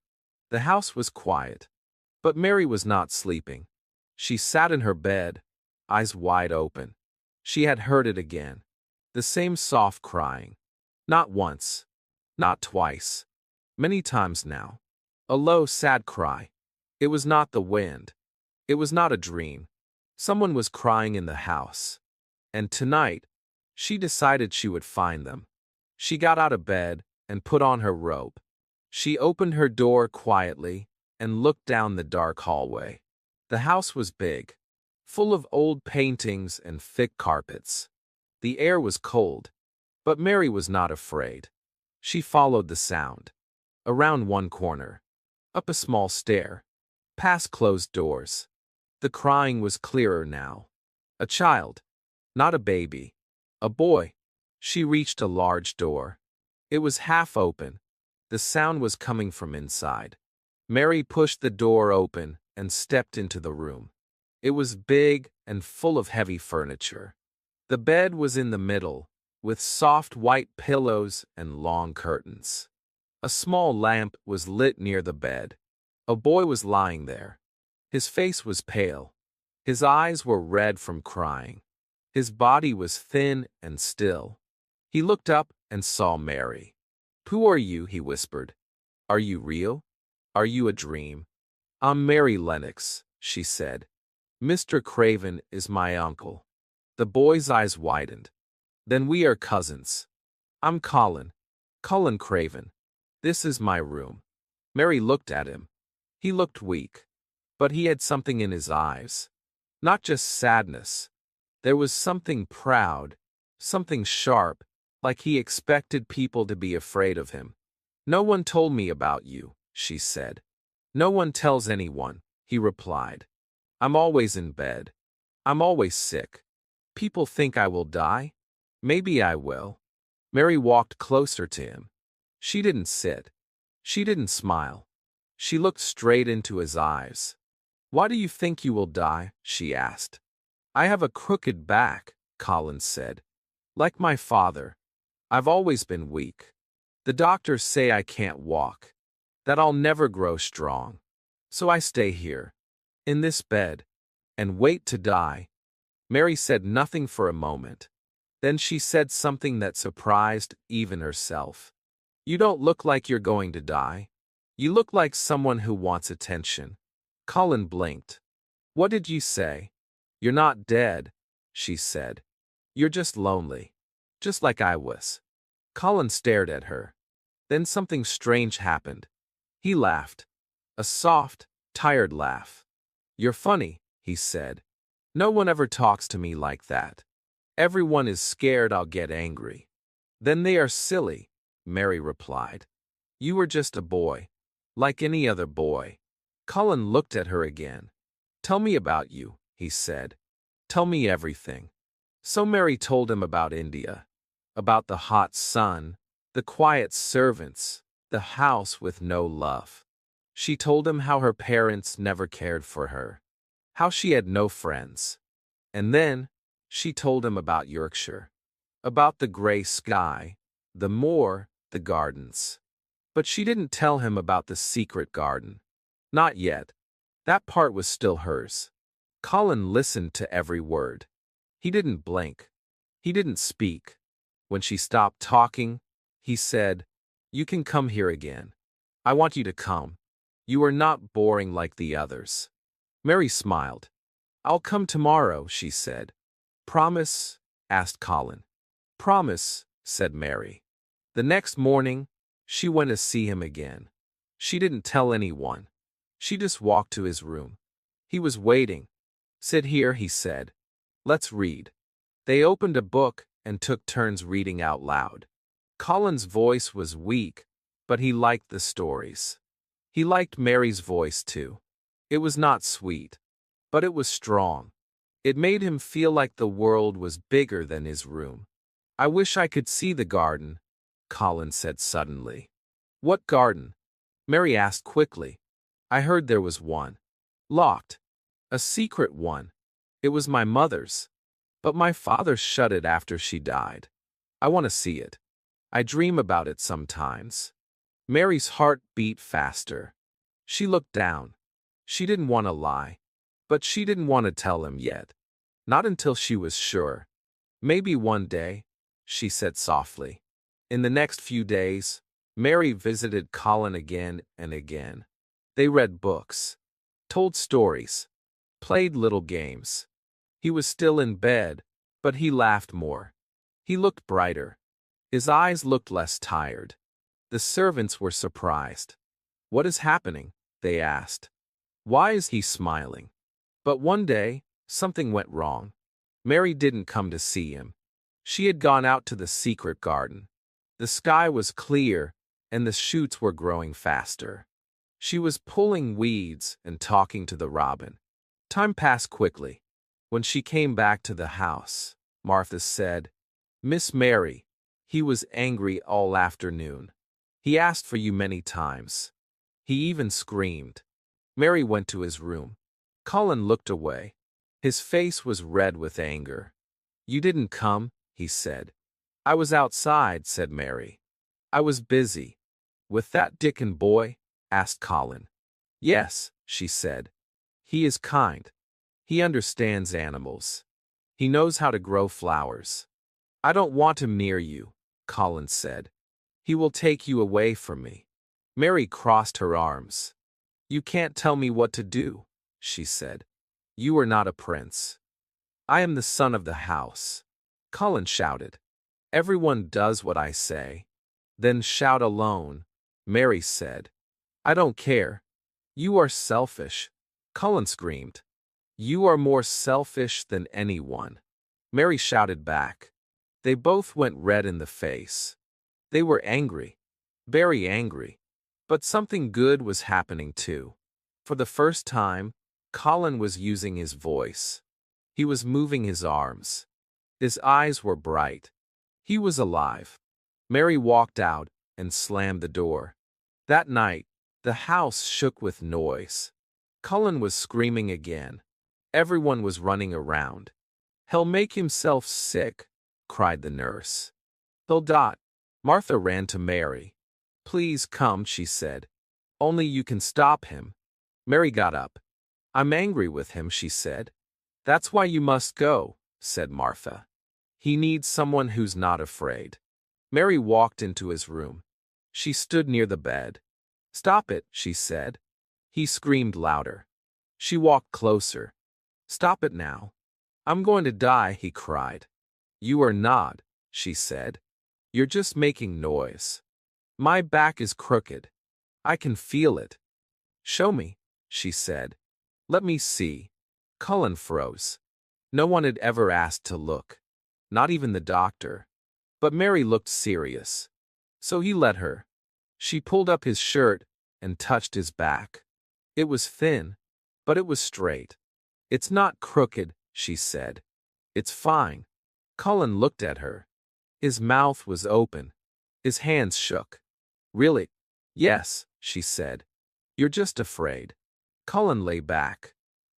The house was quiet. But Mary was not sleeping. She sat in her bed, eyes wide open. She had heard it again. The same soft crying. Not once. Not twice. Many times now. A low, sad cry. It was not the wind. It was not a dream. Someone was crying in the house. And tonight, she decided she would find them. She got out of bed and put on her robe. She opened her door quietly and looked down the dark hallway. The house was big, full of old paintings and thick carpets. The air was cold, but Mary was not afraid. She followed the sound. Around one corner. Up a small stair. Past closed doors. The crying was clearer now. A child. Not a baby. A boy. She reached a large door. It was half open. The sound was coming from inside. Mary pushed the door open and stepped into the room. It was big and full of heavy furniture. The bed was in the middle, with soft white pillows and long curtains. A small lamp was lit near the bed. A boy was lying there. His face was pale. His eyes were red from crying. His body was thin and still. He looked up and saw Mary. "Who are you?" he whispered. "Are you real? Are you a dream?" "I'm Mary Lennox," she said. "Mr. Craven is my uncle." The boy's eyes widened. "Then we are cousins. I'm Colin. Colin Craven. This is my room." Mary looked at him. He looked weak. But he had something in his eyes. Not just sadness. There was something proud, something sharp, like he expected people to be afraid of him. "No one told me about you," she said. "No one tells anyone," he replied. "I'm always in bed. I'm always sick. People think I will die. Maybe I will." Mary walked closer to him. She didn't sit. She didn't smile. She looked straight into his eyes. "Why do you think you will die?" she asked. "I have a crooked back," Colin said. "Like my father. I've always been weak. The doctors say I can't walk, that I'll never grow strong. So I stay here, in this bed, and wait to die." Mary said nothing for a moment. Then she said something that surprised even herself. "You don't look like you're going to die. You look like someone who wants attention." Colin blinked. "What did you say?" "You're not dead," she said. "You're just lonely. Just like I was." Colin stared at her. Then something strange happened. He laughed. A soft, tired laugh. "You're funny," he said. "No one ever talks to me like that. Everyone is scared I'll get angry." "Then they are silly," Mary replied. "You were just a boy, like any other boy." Colin looked at her again. "Tell me about you," he said. "Tell me everything." So Mary told him about India, about the hot sun, the quiet servants, the house with no love. She told him how her parents never cared for her, how she had no friends. And then she told him about Yorkshire, about the gray sky, the moor, the gardens. But she didn't tell him about the secret garden. Not yet. That part was still hers. Colin listened to every word. He didn't blink. He didn't speak. When she stopped talking, he said, "You can come here again. I want you to come. You are not boring like the others." Mary smiled. "I'll come tomorrow," she said. "Promise?" asked Colin. "Promise," said Mary. The next morning, she went to see him again. She didn't tell anyone. She just walked to his room. He was waiting. "Sit here," he said. "Let's read." They opened a book and took turns reading out loud. Colin's voice was weak, but he liked the stories. He liked Mary's voice too. It was not sweet, but it was strong. It made him feel like the world was bigger than his room. "I wish I could see the garden," Colin said suddenly. "What garden?" Mary asked quickly. "I heard there was one. Locked. A secret one. It was my mother's. But my father shut it after she died. I want to see it. I dream about it sometimes." Mary's heart beat faster. She looked down. She didn't want to lie. But she didn't want to tell him yet. Not until she was sure. "Maybe one day," she said softly. In the next few days, Mary visited Colin again and again. They read books, told stories, played little games. He was still in bed, but he laughed more. He looked brighter. His eyes looked less tired. The servants were surprised. "What is happening?" they asked. "Why is he smiling?" But one day, something went wrong. Mary didn't come to see him. She had gone out to the secret garden. The sky was clear, and the shoots were growing faster. She was pulling weeds and talking to the robin. Time passed quickly. When she came back to the house, Martha said, "Miss Mary, he was angry all afternoon. He asked for you many times. He even screamed." Mary went to his room. Colin looked away. His face was red with anger. "You didn't come," he said. "I was outside," said Mary. "I was busy." "With that Dickon boy?" asked Colin. "Yes," she said. "He is kind. He understands animals. He knows how to grow flowers." "I don't want him near you," Colin said. "He will take you away from me." Mary crossed her arms. "You can't tell me what to do," she said. "You are not a prince." "I am the son of the house," Colin shouted. "Everyone does what I say." "Then shout alone," Mary said. "I don't care." "You are selfish," Colin screamed. "You are more selfish than anyone," Mary shouted back. They both went red in the face. They were angry, very angry. But something good was happening too. For the first time, Colin was using his voice. He was moving his arms. His eyes were bright. He was alive. Mary walked out and slammed the door. That night, the house shook with noise. Colin was screaming again. Everyone was running around. "He'll make himself sick," cried the nurse. "He'll die." Martha ran to Mary. "Please come," she said. "Only you can stop him." Mary got up. "I'm angry with him," she said. "That's why you must go," said Martha. "He needs someone who's not afraid." Mary walked into his room. She stood near the bed. "Stop it," she said. He screamed louder. She walked closer. "Stop it now. I'm going to die," he cried. "You are not," she said. "You're just making noise. My back is crooked. I can feel it." "Show me," she said. "Let me see." Colin froze. No one had ever asked to look. Not even the doctor. But Mary looked serious. So he let her. She pulled up his shirt and touched his back. It was thin, but it was straight. "It's not crooked," she said. "It's fine." Colin looked at her. His mouth was open. His hands shook. "Really?" "Yes," she said. "You're just afraid." Colin lay back.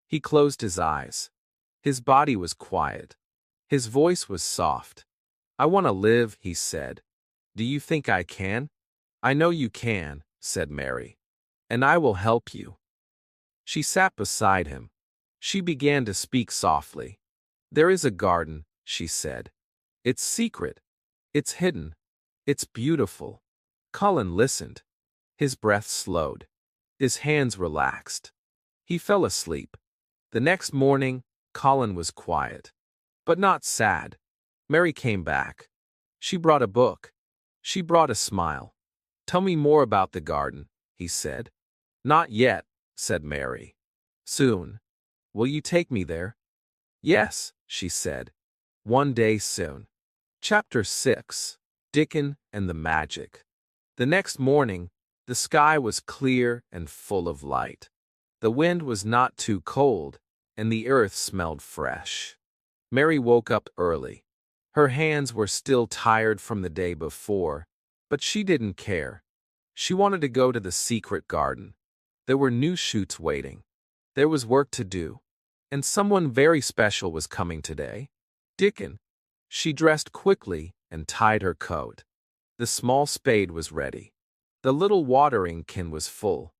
He closed his eyes. His body was quiet. His voice was soft. "I want to live," he said. "Do you think I can?" "I know you can," said Mary. "And I will help you." She sat beside him. She began to speak softly. "There is a garden," she said. "It's secret. It's hidden. It's beautiful." Colin listened. His breath slowed. His hands relaxed. He fell asleep. The next morning, Colin was quiet. But not sad. Mary came back. She brought a book. She brought a smile. "Tell me more about the garden," he said. "Not yet," said Mary. "Soon. Will you take me there?" "Yes," she said. "One day soon." Chapter 6. Dickon and the Magic. The next morning, the sky was clear and full of light. The wind was not too cold, and the earth smelled fresh. Mary woke up early. Her hands were still tired from the day before, but she didn't care. She wanted to go to the secret garden. There were new shoots waiting. There was work to do. And someone very special was coming today. Dickon. She dressed quickly and tied her coat. The small spade was ready. The little watering can was full.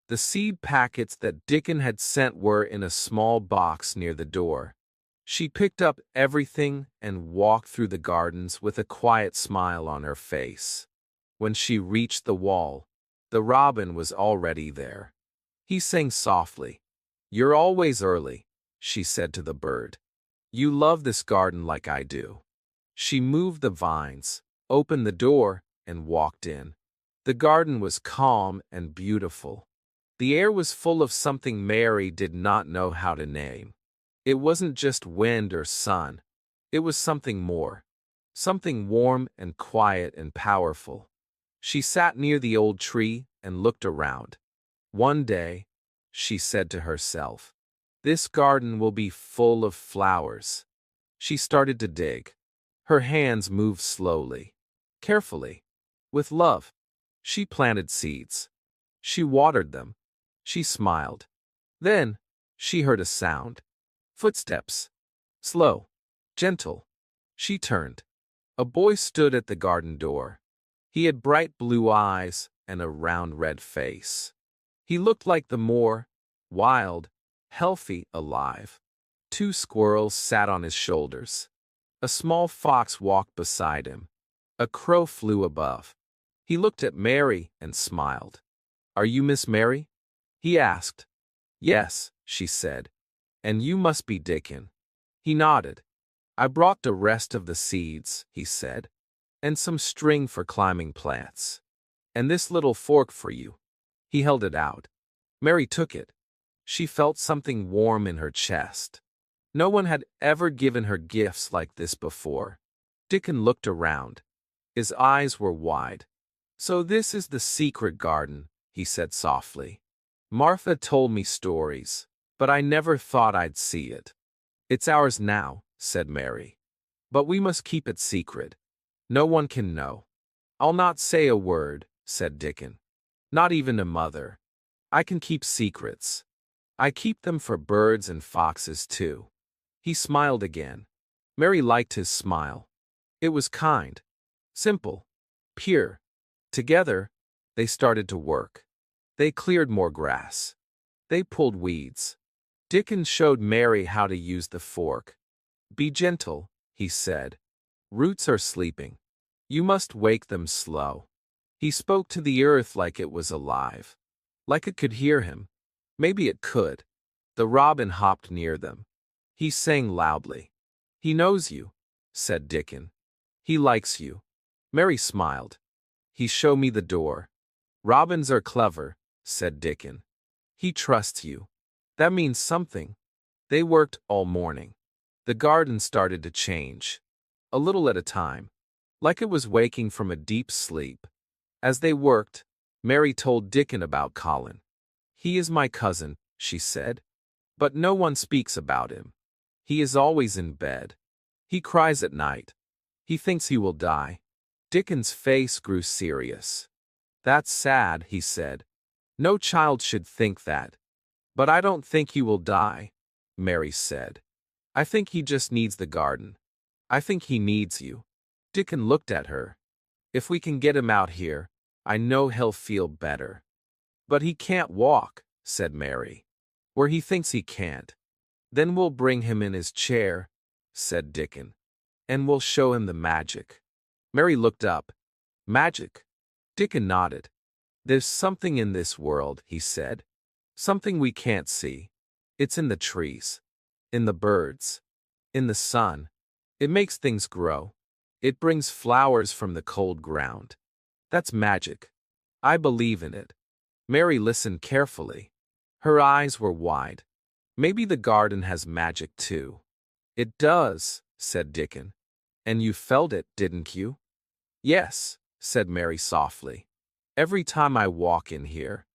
The seed packets that Dickon had sent were in a small box near the door. She picked up everything and walked through the gardens with a quiet smile on her face. When she reached the wall, the robin was already there. He sang softly. "You're always early," she said to the bird. "You love this garden like I do." She moved the vines, opened the door, and walked in. The garden was calm and beautiful. The air was full of something Mary did not know how to name. It wasn't just wind or sun. It was something more. something warm and quiet and powerful. She sat near the old tree and looked around. One day, she said to herself, "This garden will be full of flowers." She started to dig. Her hands moved slowly, carefully, with love. She planted seeds. She watered them. She smiled. Then, she heard a sound. Footsteps. Slow, gentle. She turned. A boy stood at the garden door. He had bright blue eyes and a round red face. He looked like the moor, wild, healthy, alive. Two squirrels sat on his shoulders. A small fox walked beside him. A crow flew above. He looked at Mary and smiled. "Are you Miss Mary?" he asked. "Yes," she said. "And you must be Dickon." He nodded. "I brought the rest of the seeds," he said, "and some string for climbing plants. And this little fork for you." He held it out. Mary took it. She felt something warm in her chest. No one had ever given her gifts like this before. Dickon looked around. His eyes were wide. "So this is the secret garden," he said softly. "Martha told me stories, but I never thought I'd see it." "It's ours now," said Mary. "But we must keep it secret. No one can know." "I'll not say a word," said Dickon. "Not even to Mother. I can keep secrets. I keep them for birds and foxes too." He smiled again. Mary liked his smile. It was kind, simple, pure. Together, they started to work. They cleared more grass. They pulled weeds. Dickon showed Mary how to use the fork. "Be gentle," he said. "Roots are sleeping. You must wake them slow." He spoke to the earth like it was alive, like it could hear him. Maybe it could. The robin hopped near them. He sang loudly. "He knows you," said Dickon. "He likes you." Mary smiled. "He showed me the door." "Robins are clever," said Dickon. "He trusts you." That means something. They worked all morning. The garden started to change, a little at a time, like it was waking from a deep sleep. As they worked, Mary told Dickon about Colin. "He is my cousin," she said, "but no one speaks about him. He is always in bed. He cries at night. He thinks he will die." Dickon's face grew serious. "That's sad," he said. "No child should think that." "But I don't think he will die," Mary said. "I think he just needs the garden. I think he needs you." Dickon looked at her. "If we can get him out here, I know he'll feel better." "But he can't walk," said Mary. "Where he thinks he can't." "Then we'll bring him in his chair," said Dickon. "And we'll show him the magic." Mary looked up. "Magic?" Dickon nodded. "There's something in this world," he said. "Something we can't see. It's in the trees, in the birds, in the sun. It makes things grow. It brings flowers from the cold ground. That's magic. I believe in it." Mary listened carefully. Her eyes were wide. "Maybe the garden has magic too." "It does," said Dickon. "And you felt it, didn't you?" "Yes," said Mary softly. "Every time I walk in here."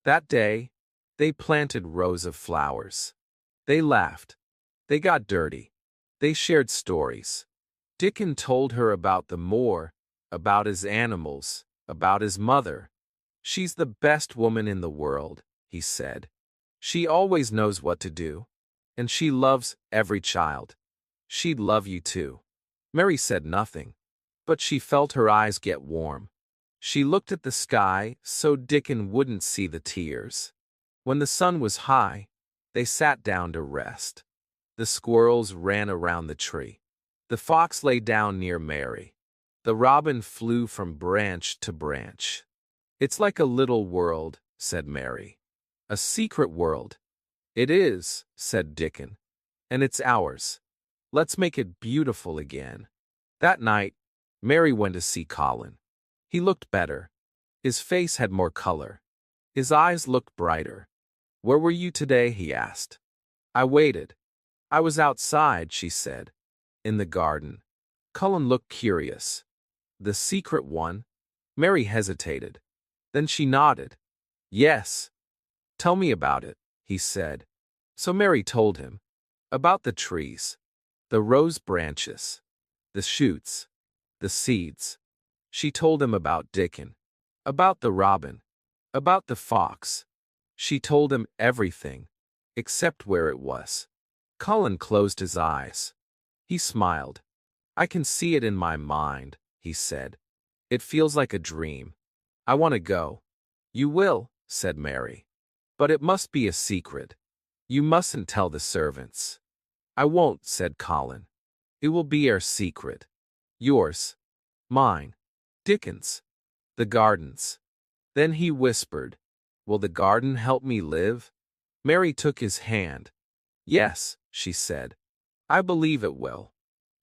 That day, they planted rows of flowers. They laughed. They got dirty. They shared stories. Dickon told her about the moor, about his animals, about his mother. "She's the best woman in the world," he said. "She always knows what to do. And she loves every child. She'd love you too." Mary said nothing, but she felt her eyes get warm. She looked at the sky so Dickon wouldn't see the tears. When the sun was high, they sat down to rest. The squirrels ran around the tree. The fox lay down near Mary. The robin flew from branch to branch. "It's like a little world," said Mary. "A secret world." "It is," said Dickon. "And it's ours. Let's make it beautiful again." That night, Mary went to see Colin. He looked better. His face had more color. His eyes looked brighter. "Where were you today?" he asked. "I waited." "I was outside," she said. "In the garden." Cullen looked curious. The secret one? Mary hesitated. Then she nodded. Yes. Tell me about it, he said. So Mary told him. About the trees. The rose branches. The shoots. The seeds. She told him about Dickon. About the robin. About the fox. She told him everything, except where it was. Cullen closed his eyes. He smiled. I can see it in my mind, he said. It feels like a dream. I want to go. You will, said Mary. But it must be a secret. You mustn't tell the servants. I won't, said Cullen. It will be our secret. Yours. Mine. Dickon's. The garden's. Then he whispered, Will the garden help me live? Mary took his hand. Yes, she said. I believe it will.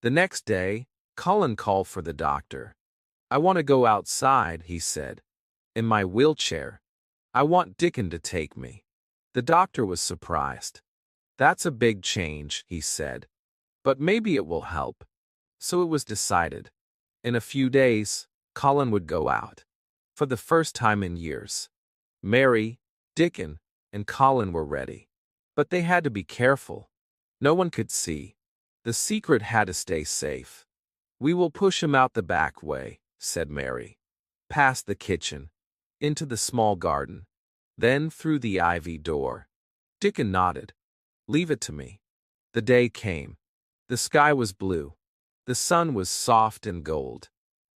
The next day, Cullen called for the doctor. I want to go outside, he said. In my wheelchair. I want Dickon to take me. The doctor was surprised. That's a big change, he said. But maybe it will help. So it was decided. In a few days, Cullen would go out. For the first time in years. Mary, Dickon, and Cullen were ready. But they had to be careful. No one could see. The secret had to stay safe. We will push him out the back way, said Mary. Past the kitchen. Into the small garden. Then through the ivy door. Dickon nodded. Leave it to me. The day came. The sky was blue. The sun was soft and gold.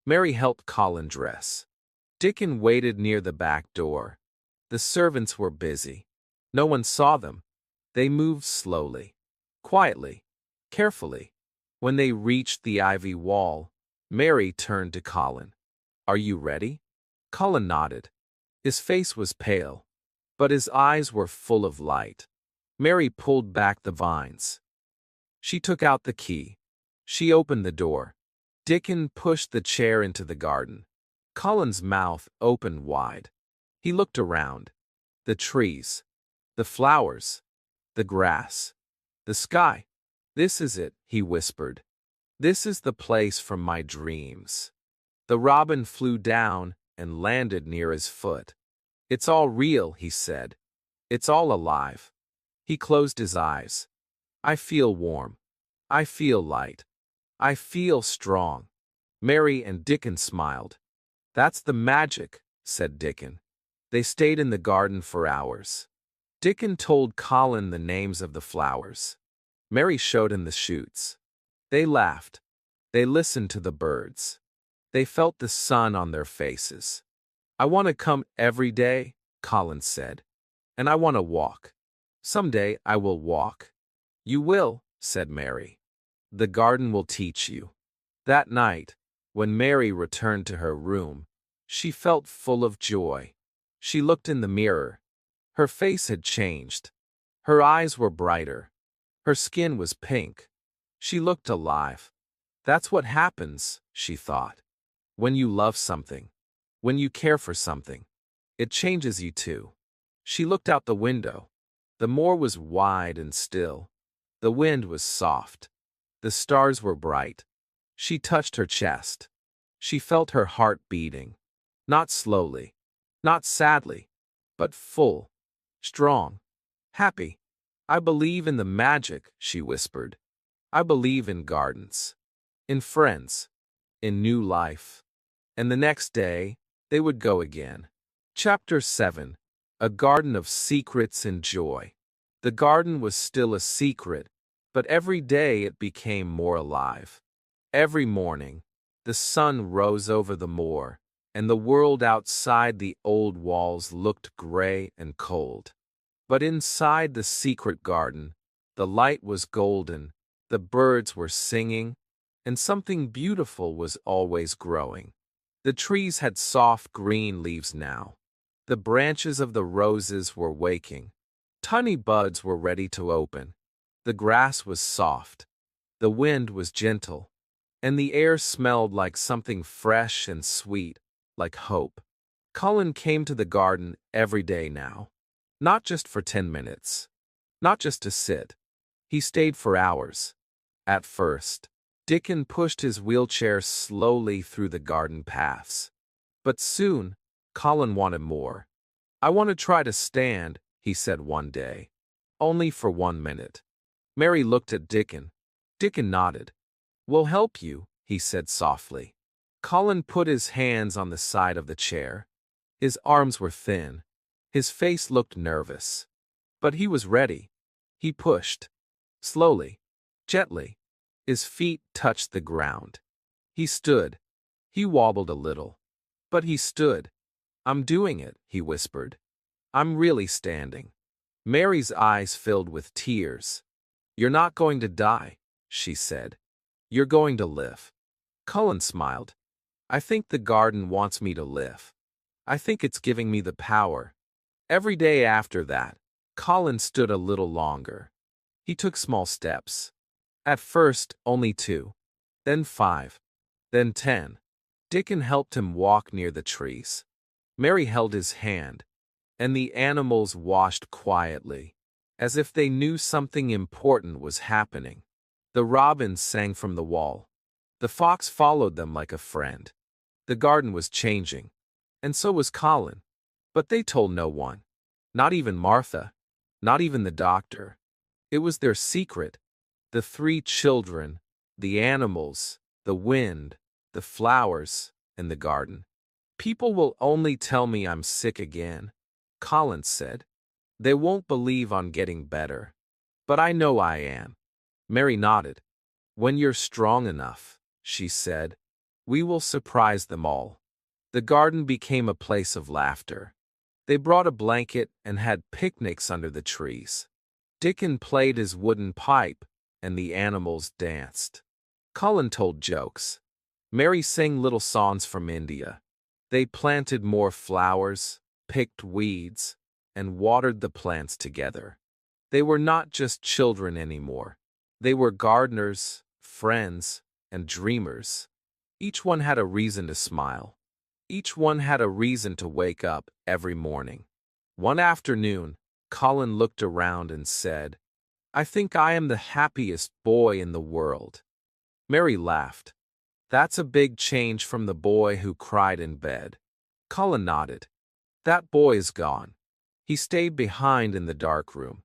Mary helped Cullen dress. Dickon waited near the back door. The servants were busy. No one saw them. They moved slowly, quietly, carefully. When they reached the ivy wall, Mary turned to Cullen. Are you ready? Cullen nodded. His face was pale, but his eyes were full of light. Mary pulled back the vines. She took out the key. She opened the door. Dickon pushed the chair into the garden. Cullen's mouth opened wide. He looked around. The trees. The flowers. The grass. The sky. This is it, he whispered. This is the place from my dreams. The robin flew down and landed near his foot. It's all real, he said. It's all alive. He closed his eyes. I feel warm. I feel light. I feel strong. Mary and Dickon smiled. That's the magic, said Dickon. They stayed in the garden for hours. Dickon told Cullen the names of the flowers. Mary showed him the shoots. They laughed. They listened to the birds. They felt the sun on their faces. I want to come every day, Cullen said. And I want to walk. Someday I will walk. You will, said Mary. The garden will teach you. That night, when Mary returned to her room, she felt full of joy. She looked in the mirror. Her face had changed. Her eyes were brighter. Her skin was pink. She looked alive. That's what happens, she thought. When you love something, when you care for something, it changes you too. She looked out the window. The moor was wide and still. The wind was soft. The stars were bright. She touched her chest. She felt her heart beating. Not slowly, not sadly, but full, strong, happy. I believe in the magic, she whispered. I believe in gardens, in friends, in new life. And the next day, they would go again. Chapter 7. A Garden of Secrets and Joy. The garden was still a secret, but every day it became more alive. Every morning, the sun rose over the moor, and the world outside the old walls looked gray and cold. But inside the secret garden, the light was golden, the birds were singing, and something beautiful was always growing. The trees had soft green leaves now. The branches of the roses were waking. Tiny buds were ready to open. The grass was soft. The wind was gentle. And the air smelled like something fresh and sweet, like hope. Cullen came to the garden every day now. Not just for 10 minutes. Not just to sit. He stayed for hours. At first, Dickon pushed his wheelchair slowly through the garden paths. But soon, Colin wanted more. "I want to try to stand," he said one day. "Only for 1 minute." Mary looked at Dickon. Dickon nodded. "We'll help you," he said softly. Colin put his hands on the side of the chair. His arms were thin. His face looked nervous. But he was ready. He pushed. Slowly. Gently. His feet touched the ground. He stood. He wobbled a little. But he stood. "I'm doing it," he whispered. "I'm really standing." Mary's eyes filled with tears. "You're not going to die," she said. "You're going to live." Colin smiled. "I think the garden wants me to live. I think it's giving me the power." Every day after that, Colin stood a little longer. He took small steps. At first, only 2. Then 5. Then 10. Dickon helped him walk near the trees. Mary held his hand, and the animals watched quietly, as if they knew something important was happening. The robins sang from the wall. The fox followed them like a friend. The garden was changing, and so was Colin. But they told no one. Not even Martha. Not even the doctor. It was their secret. The 3 children, the animals, the wind, the flowers, and the garden. "People will only tell me I'm sick again," Colin said. "They won't believe I'm getting better. But I know I am." Mary nodded. "When you're strong enough," she said, "we will surprise them all." The garden became a place of laughter. They brought a blanket and had picnics under the trees. Dickon played his wooden pipe, and the animals danced. Colin told jokes. Mary sang little songs from India. They planted more flowers, picked weeds, and watered the plants together. They were not just children anymore. They were gardeners, friends, and dreamers. Each one had a reason to smile. Each one had a reason to wake up every morning. One afternoon, Colin looked around and said, "I think I am the happiest boy in the world." Mary laughed. "That's a big change from the boy who cried in bed." Colin nodded. "That boy is gone. He stayed behind in the dark room.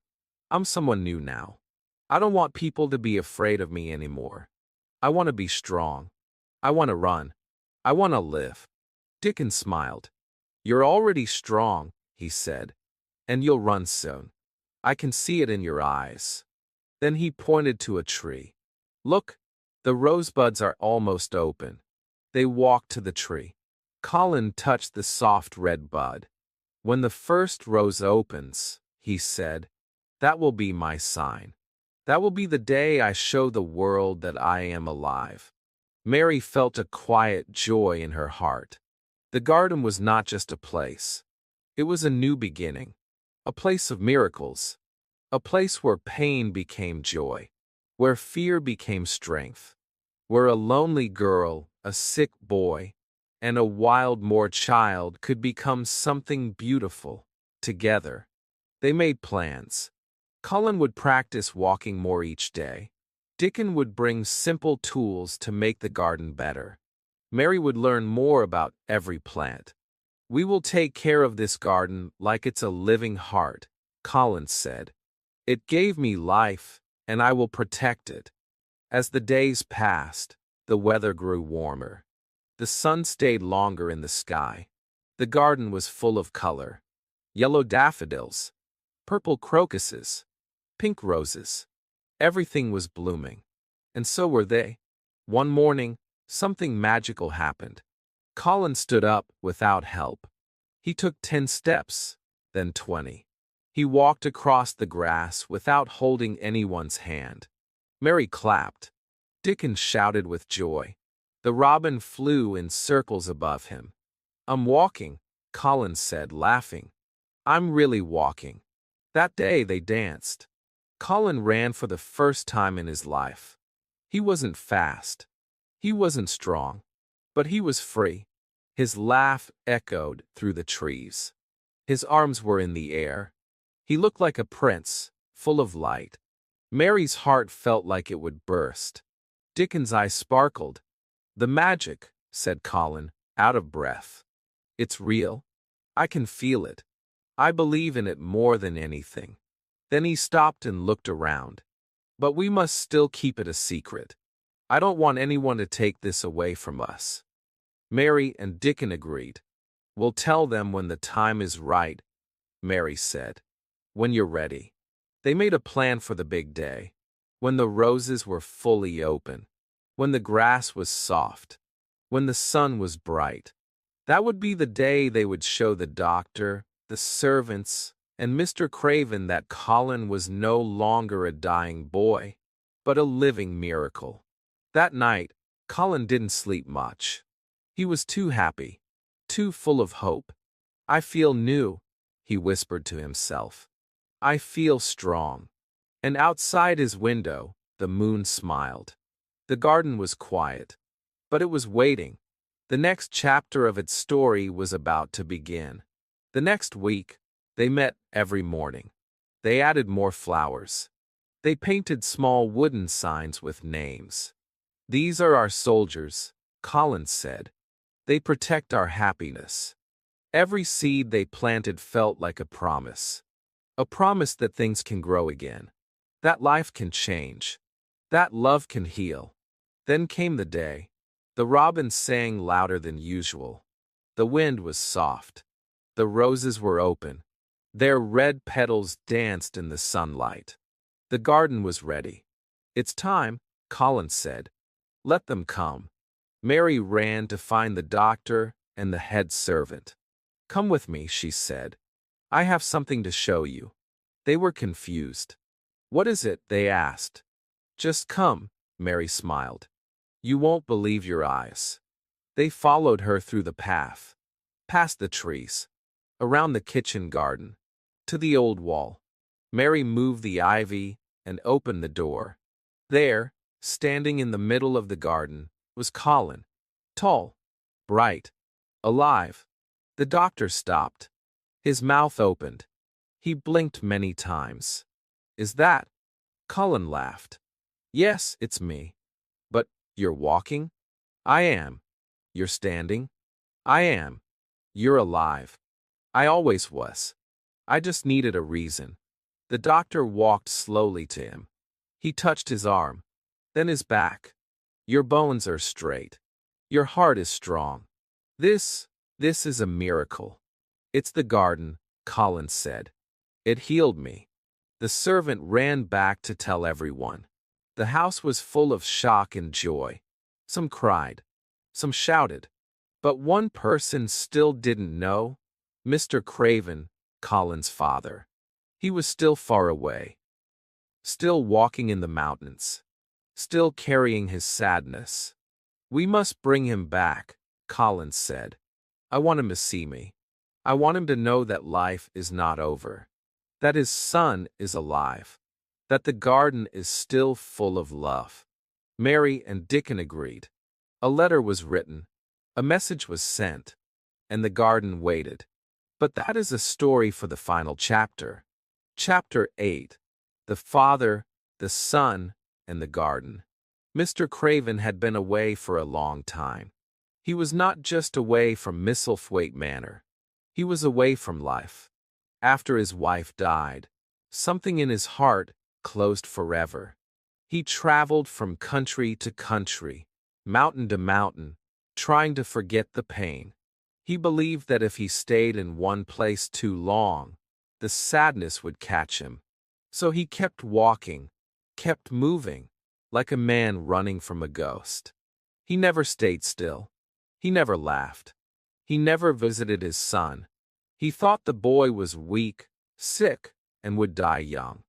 I'm someone new now. I don't want people to be afraid of me anymore. I want to be strong. I want to run. I want to live." Dickon smiled. "You're already strong," he said, "and you'll run soon. I can see it in your eyes." Then he pointed to a tree. "Look, the rosebuds are almost open." They walked to the tree. Colin touched the soft red bud. "When the first rose opens," he said, "that will be my sign. That will be the day I show the world that I am alive." Mary felt a quiet joy in her heart. The garden was not just a place. It was a new beginning. A place of miracles. A place where pain became joy. Where fear became strength. Where a lonely girl, a sick boy, and a wild moor child could become something beautiful, together. They made plans. Colin would practice walking more each day. Dickon would bring simple tools to make the garden better. Mary would learn more about every plant. "We will take care of this garden like it's a living heart," Colin said. "It gave me life, and I will protect it." As the days passed, the weather grew warmer. The sun stayed longer in the sky. The garden was full of color. Yellow daffodils, purple crocuses, pink roses. Everything was blooming. And so were they. One morning, something magical happened. Colin stood up without help. He took 10 steps, then 20. He walked across the grass without holding anyone's hand. Mary clapped. Dickon shouted with joy. The robin flew in circles above him. "I'm walking," Colin said, laughing. "I'm really walking." That day they danced. Colin ran for the first time in his life. He wasn't fast. He wasn't strong. But he was free. His laugh echoed through the trees. His arms were in the air. He looked like a prince, full of light. Mary's heart felt like it would burst. Dickon's eyes sparkled. The magic, said Colin, out of breath. It's real. I can feel it. I believe in it more than anything. Then he stopped and looked around. But we must still keep it a secret. I don't want anyone to take this away from us. Mary and Dickon agreed. We'll tell them when the time is right, Mary said. When you're ready. They made a plan for the big day. When the roses were fully open. When the grass was soft. When the sun was bright. That would be the day they would show the doctor, the servants, and Mr. Craven that Colin was no longer a dying boy, but a living miracle. That night, Colin didn't sleep much. He was too happy, too full of hope. I feel new, he whispered to himself. I feel strong. And outside his window, the moon smiled. The garden was quiet, but it was waiting. The next chapter of its story was about to begin. The next week, they met every morning. They added more flowers. They painted small wooden signs with names. These are our soldiers, Colin said. They protect our happiness. Every seed they planted felt like a promise. A promise that things can grow again. That life can change. That love can heal. Then came the day. The robins sang louder than usual. The wind was soft. The roses were open. Their red petals danced in the sunlight. The garden was ready. It's time, Colin said. Let them come. Mary ran to find the doctor and the head servant. Come with me, she said. I have something to show you. They were confused. What is it? They asked. Just come, Mary smiled. You won't believe your eyes. They followed her through the path, past the trees, around the kitchen garden, to the old wall. Mary moved the ivy and opened the door. There, standing in the middle of the garden, was Colin. Tall, bright, alive. The doctor stopped. His mouth opened. He blinked many times. Is that? Colin laughed. Yes, it's me. But you're walking? I am. You're standing? I am. You're alive. I always was. I just needed a reason. The doctor walked slowly to him. He touched his arm, then his back. Your bones are straight. Your heart is strong. This is a miracle. It's the garden, Colin said. It healed me. The servant ran back to tell everyone. The house was full of shock and joy. Some cried. Some shouted. But one person still didn't know. Mr. Craven, Colin's father. He was still far away. Still walking in the mountains. Still carrying his sadness. We must bring him back, Colin said. I want him to see me. I want him to know that life is not over. That his son is alive. That the garden is still full of love. Mary and Dickon agreed. A letter was written. A message was sent. And the garden waited. But that is a story for the final chapter. Chapter 8. The Father, the Son, and the Garden. Mr. Craven had been away for a long time. He was not just away from Misselthwaite Manor. He was away from life. After his wife died, something in his heart closed forever. He traveled from country to country, mountain to mountain, trying to forget the pain. He believed that if he stayed in one place too long, the sadness would catch him. So he kept walking, kept moving, like a man running from a ghost. He never stayed still. He never laughed. He never visited his son. He thought the boy was weak, sick, and would die young.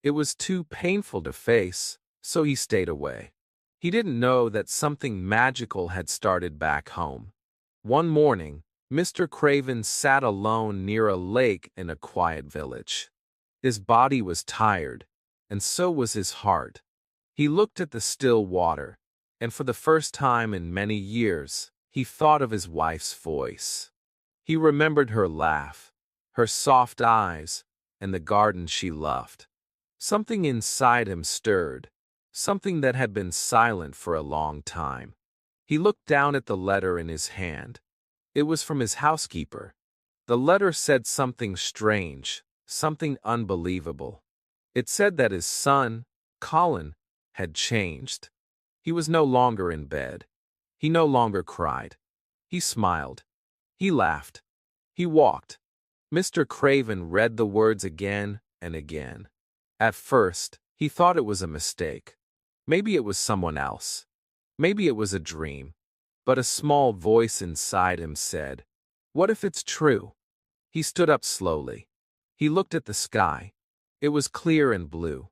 It was too painful to face, so he stayed away. He didn't know that something magical had started back home. One morning, Mr. Craven sat alone near a lake in a quiet village. His body was tired, and so was his heart. He looked at the still water, and for the first time in many years, he thought of his wife's voice. He remembered her laugh, her soft eyes, and the garden she loved. Something inside him stirred, something that had been silent for a long time. He looked down at the letter in his hand. It was from his housekeeper. The letter said something strange, something unbelievable. It said that his son, Colin, had changed. He was no longer in bed. He no longer cried. He smiled. He laughed. He walked. Mr. Craven read the words again and again. At first, he thought it was a mistake. Maybe it was someone else. Maybe it was a dream. But a small voice inside him said, "What if it's true?" He stood up slowly. He looked at the sky. It was clear and blue.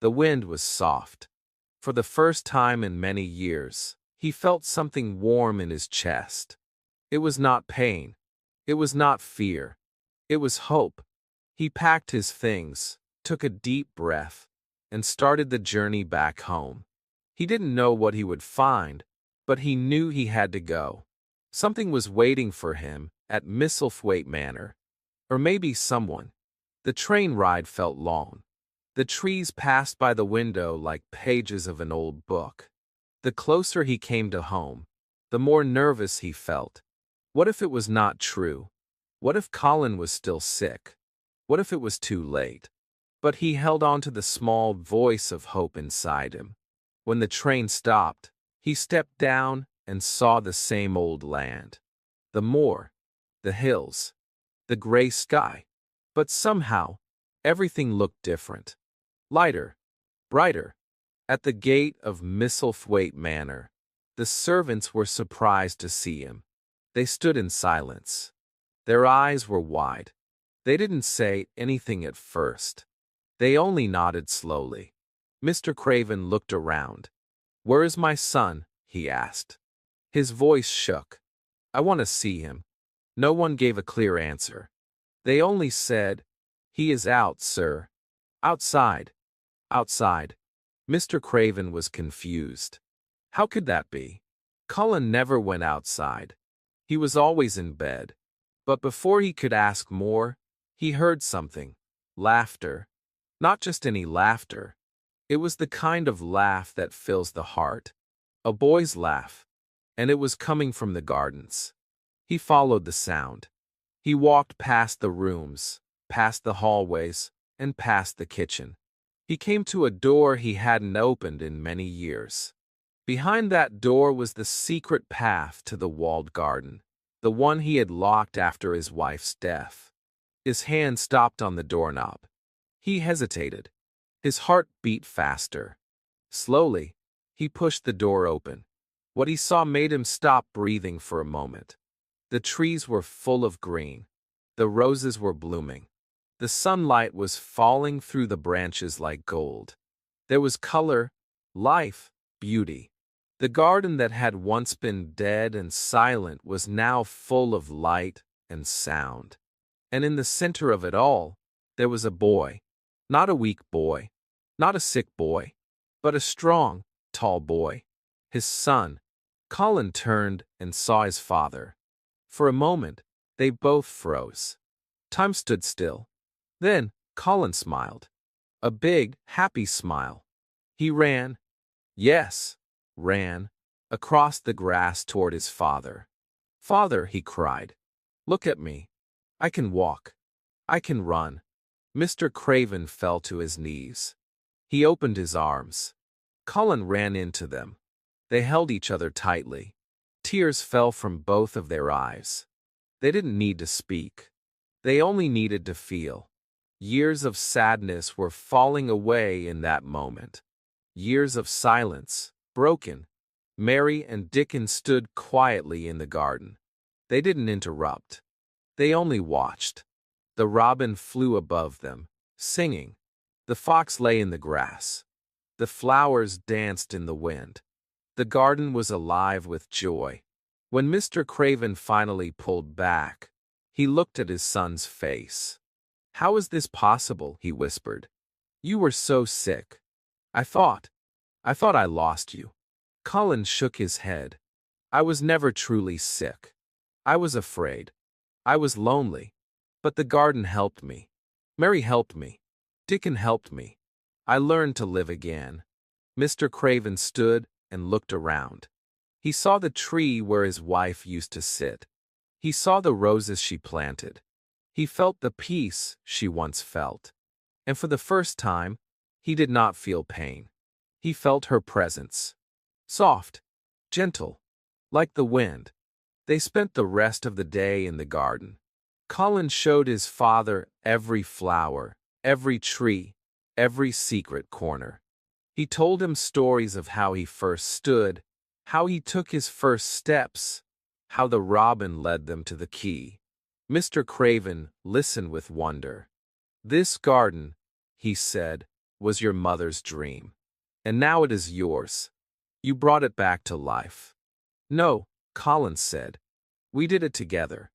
The wind was soft. For the first time in many years, he felt something warm in his chest. It was not pain. It was not fear. It was hope. He packed his things, took a deep breath, and started the journey back home. He didn't know what he would find, but he knew he had to go. Something was waiting for him at Misselthwaite Manor. Or maybe someone. The train ride felt long. The trees passed by the window like pages of an old book. The closer he came to home, the more nervous he felt. What if it was not true? What if Colin was still sick? What if it was too late? But he held on to the small voice of hope inside him. When the train stopped, he stepped down and saw the same old land. The moor, the hills, the gray sky. But somehow, everything looked different. Lighter, brighter. At the gate of Misselthwaite Manor, the servants were surprised to see him. They stood in silence. Their eyes were wide. They didn't say anything at first. They only nodded slowly. Mr. Craven looked around. "Where is my son?" he asked. His voice shook. "I want to see him." No one gave a clear answer. They only said, "He is out, sir." "Outside. Outside." Mr. Craven was confused. How could that be? Colin never went outside. He was always in bed. But before he could ask more, he heard something. Laughter. Not just any laughter. It was the kind of laugh that fills the heart. A boy's laugh. And it was coming from the gardens. He followed the sound. He walked past the rooms, past the hallways, and past the kitchen. He came to a door he hadn't opened in many years. Behind that door was the secret path to the walled garden, the one he had locked after his wife's death. His hand stopped on the doorknob. He hesitated. His heart beat faster. Slowly, he pushed the door open. What he saw made him stop breathing for a moment. The trees were full of green. The roses were blooming. The sunlight was falling through the branches like gold. There was color, life, beauty. The garden that had once been dead and silent was now full of light and sound. And in the center of it all, there was a boy. Not a weak boy, not a sick boy, but a strong, tall boy. His son. Colin turned and saw his father. For a moment, they both froze. Time stood still. Then, Colin smiled. A big, happy smile. He ran. Yes, ran. Across the grass toward his father. "Father," he cried. "Look at me. I can walk. I can run." Mr. Craven fell to his knees. He opened his arms. Colin ran into them. They held each other tightly. Tears fell from both of their eyes. They didn't need to speak. They only needed to feel. Years of sadness were falling away in that moment. Years of silence, broken. Mary and Dickon stood quietly in the garden. They didn't interrupt. They only watched. The robin flew above them, singing. The fox lay in the grass. The flowers danced in the wind. The garden was alive with joy. When Mr. Craven finally pulled back, he looked at his son's face. "How is this possible?" he whispered. "You were so sick. I thought I lost you." Colin shook his head. "I was never truly sick. I was afraid. I was lonely. But the garden helped me. Mary helped me. Dickon helped me. I learned to live again." Mr. Craven stood and looked around. He saw the tree where his wife used to sit. He saw the roses she planted. He felt the peace she once felt. And for the first time, he did not feel pain. He felt her presence. Soft, gentle, like the wind. They spent the rest of the day in the garden. Colin showed his father every flower, every tree, every secret corner. He told him stories of how he first stood, how he took his first steps, how the robin led them to the key. Mr. Craven listened with wonder. "This garden," he said, "was your mother's dream. And now it is yours. You brought it back to life." "No," Colin said. "We did it together.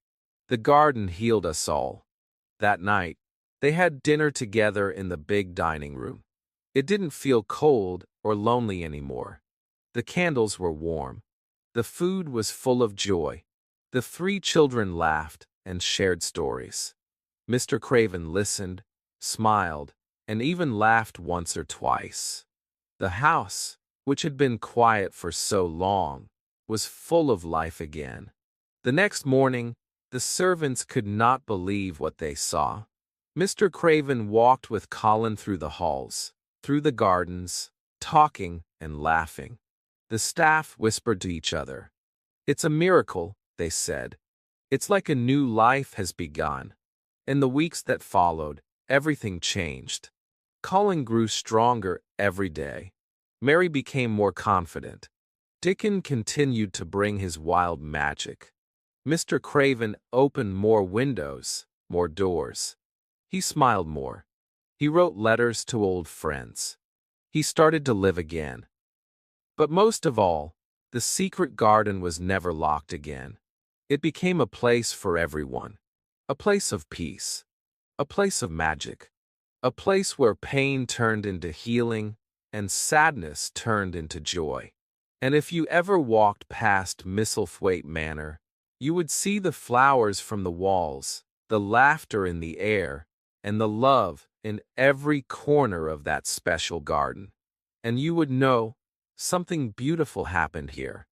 The garden healed us all." That night, they had dinner together in the big dining room. It didn't feel cold or lonely anymore. The candles were warm. The food was full of joy. The three children laughed and shared stories. Mr. Craven listened, smiled, and even laughed once or twice. The house, which had been quiet for so long, was full of life again. The next morning, the servants could not believe what they saw. Mr. Craven walked with Colin through the halls, through the gardens, talking and laughing. The staff whispered to each other. "It's a miracle," they said. "It's like a new life has begun." In the weeks that followed, everything changed. Colin grew stronger every day. Mary became more confident. Dickon continued to bring his wild magic. Mr. Craven opened more windows, more doors. He smiled more. He wrote letters to old friends. He started to live again. But most of all, the secret garden was never locked again. It became a place for everyone. A place of peace. A place of magic. A place where pain turned into healing and sadness turned into joy. And if you ever walked past Misselthwaite Manor, you would see the flowers from the walls, the laughter in the air, and the love in every corner of that special garden. And you would know something beautiful happened here.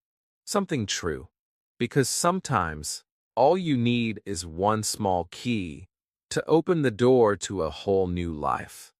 Something true. Because sometimes all you need is one small key to open the door to a whole new life.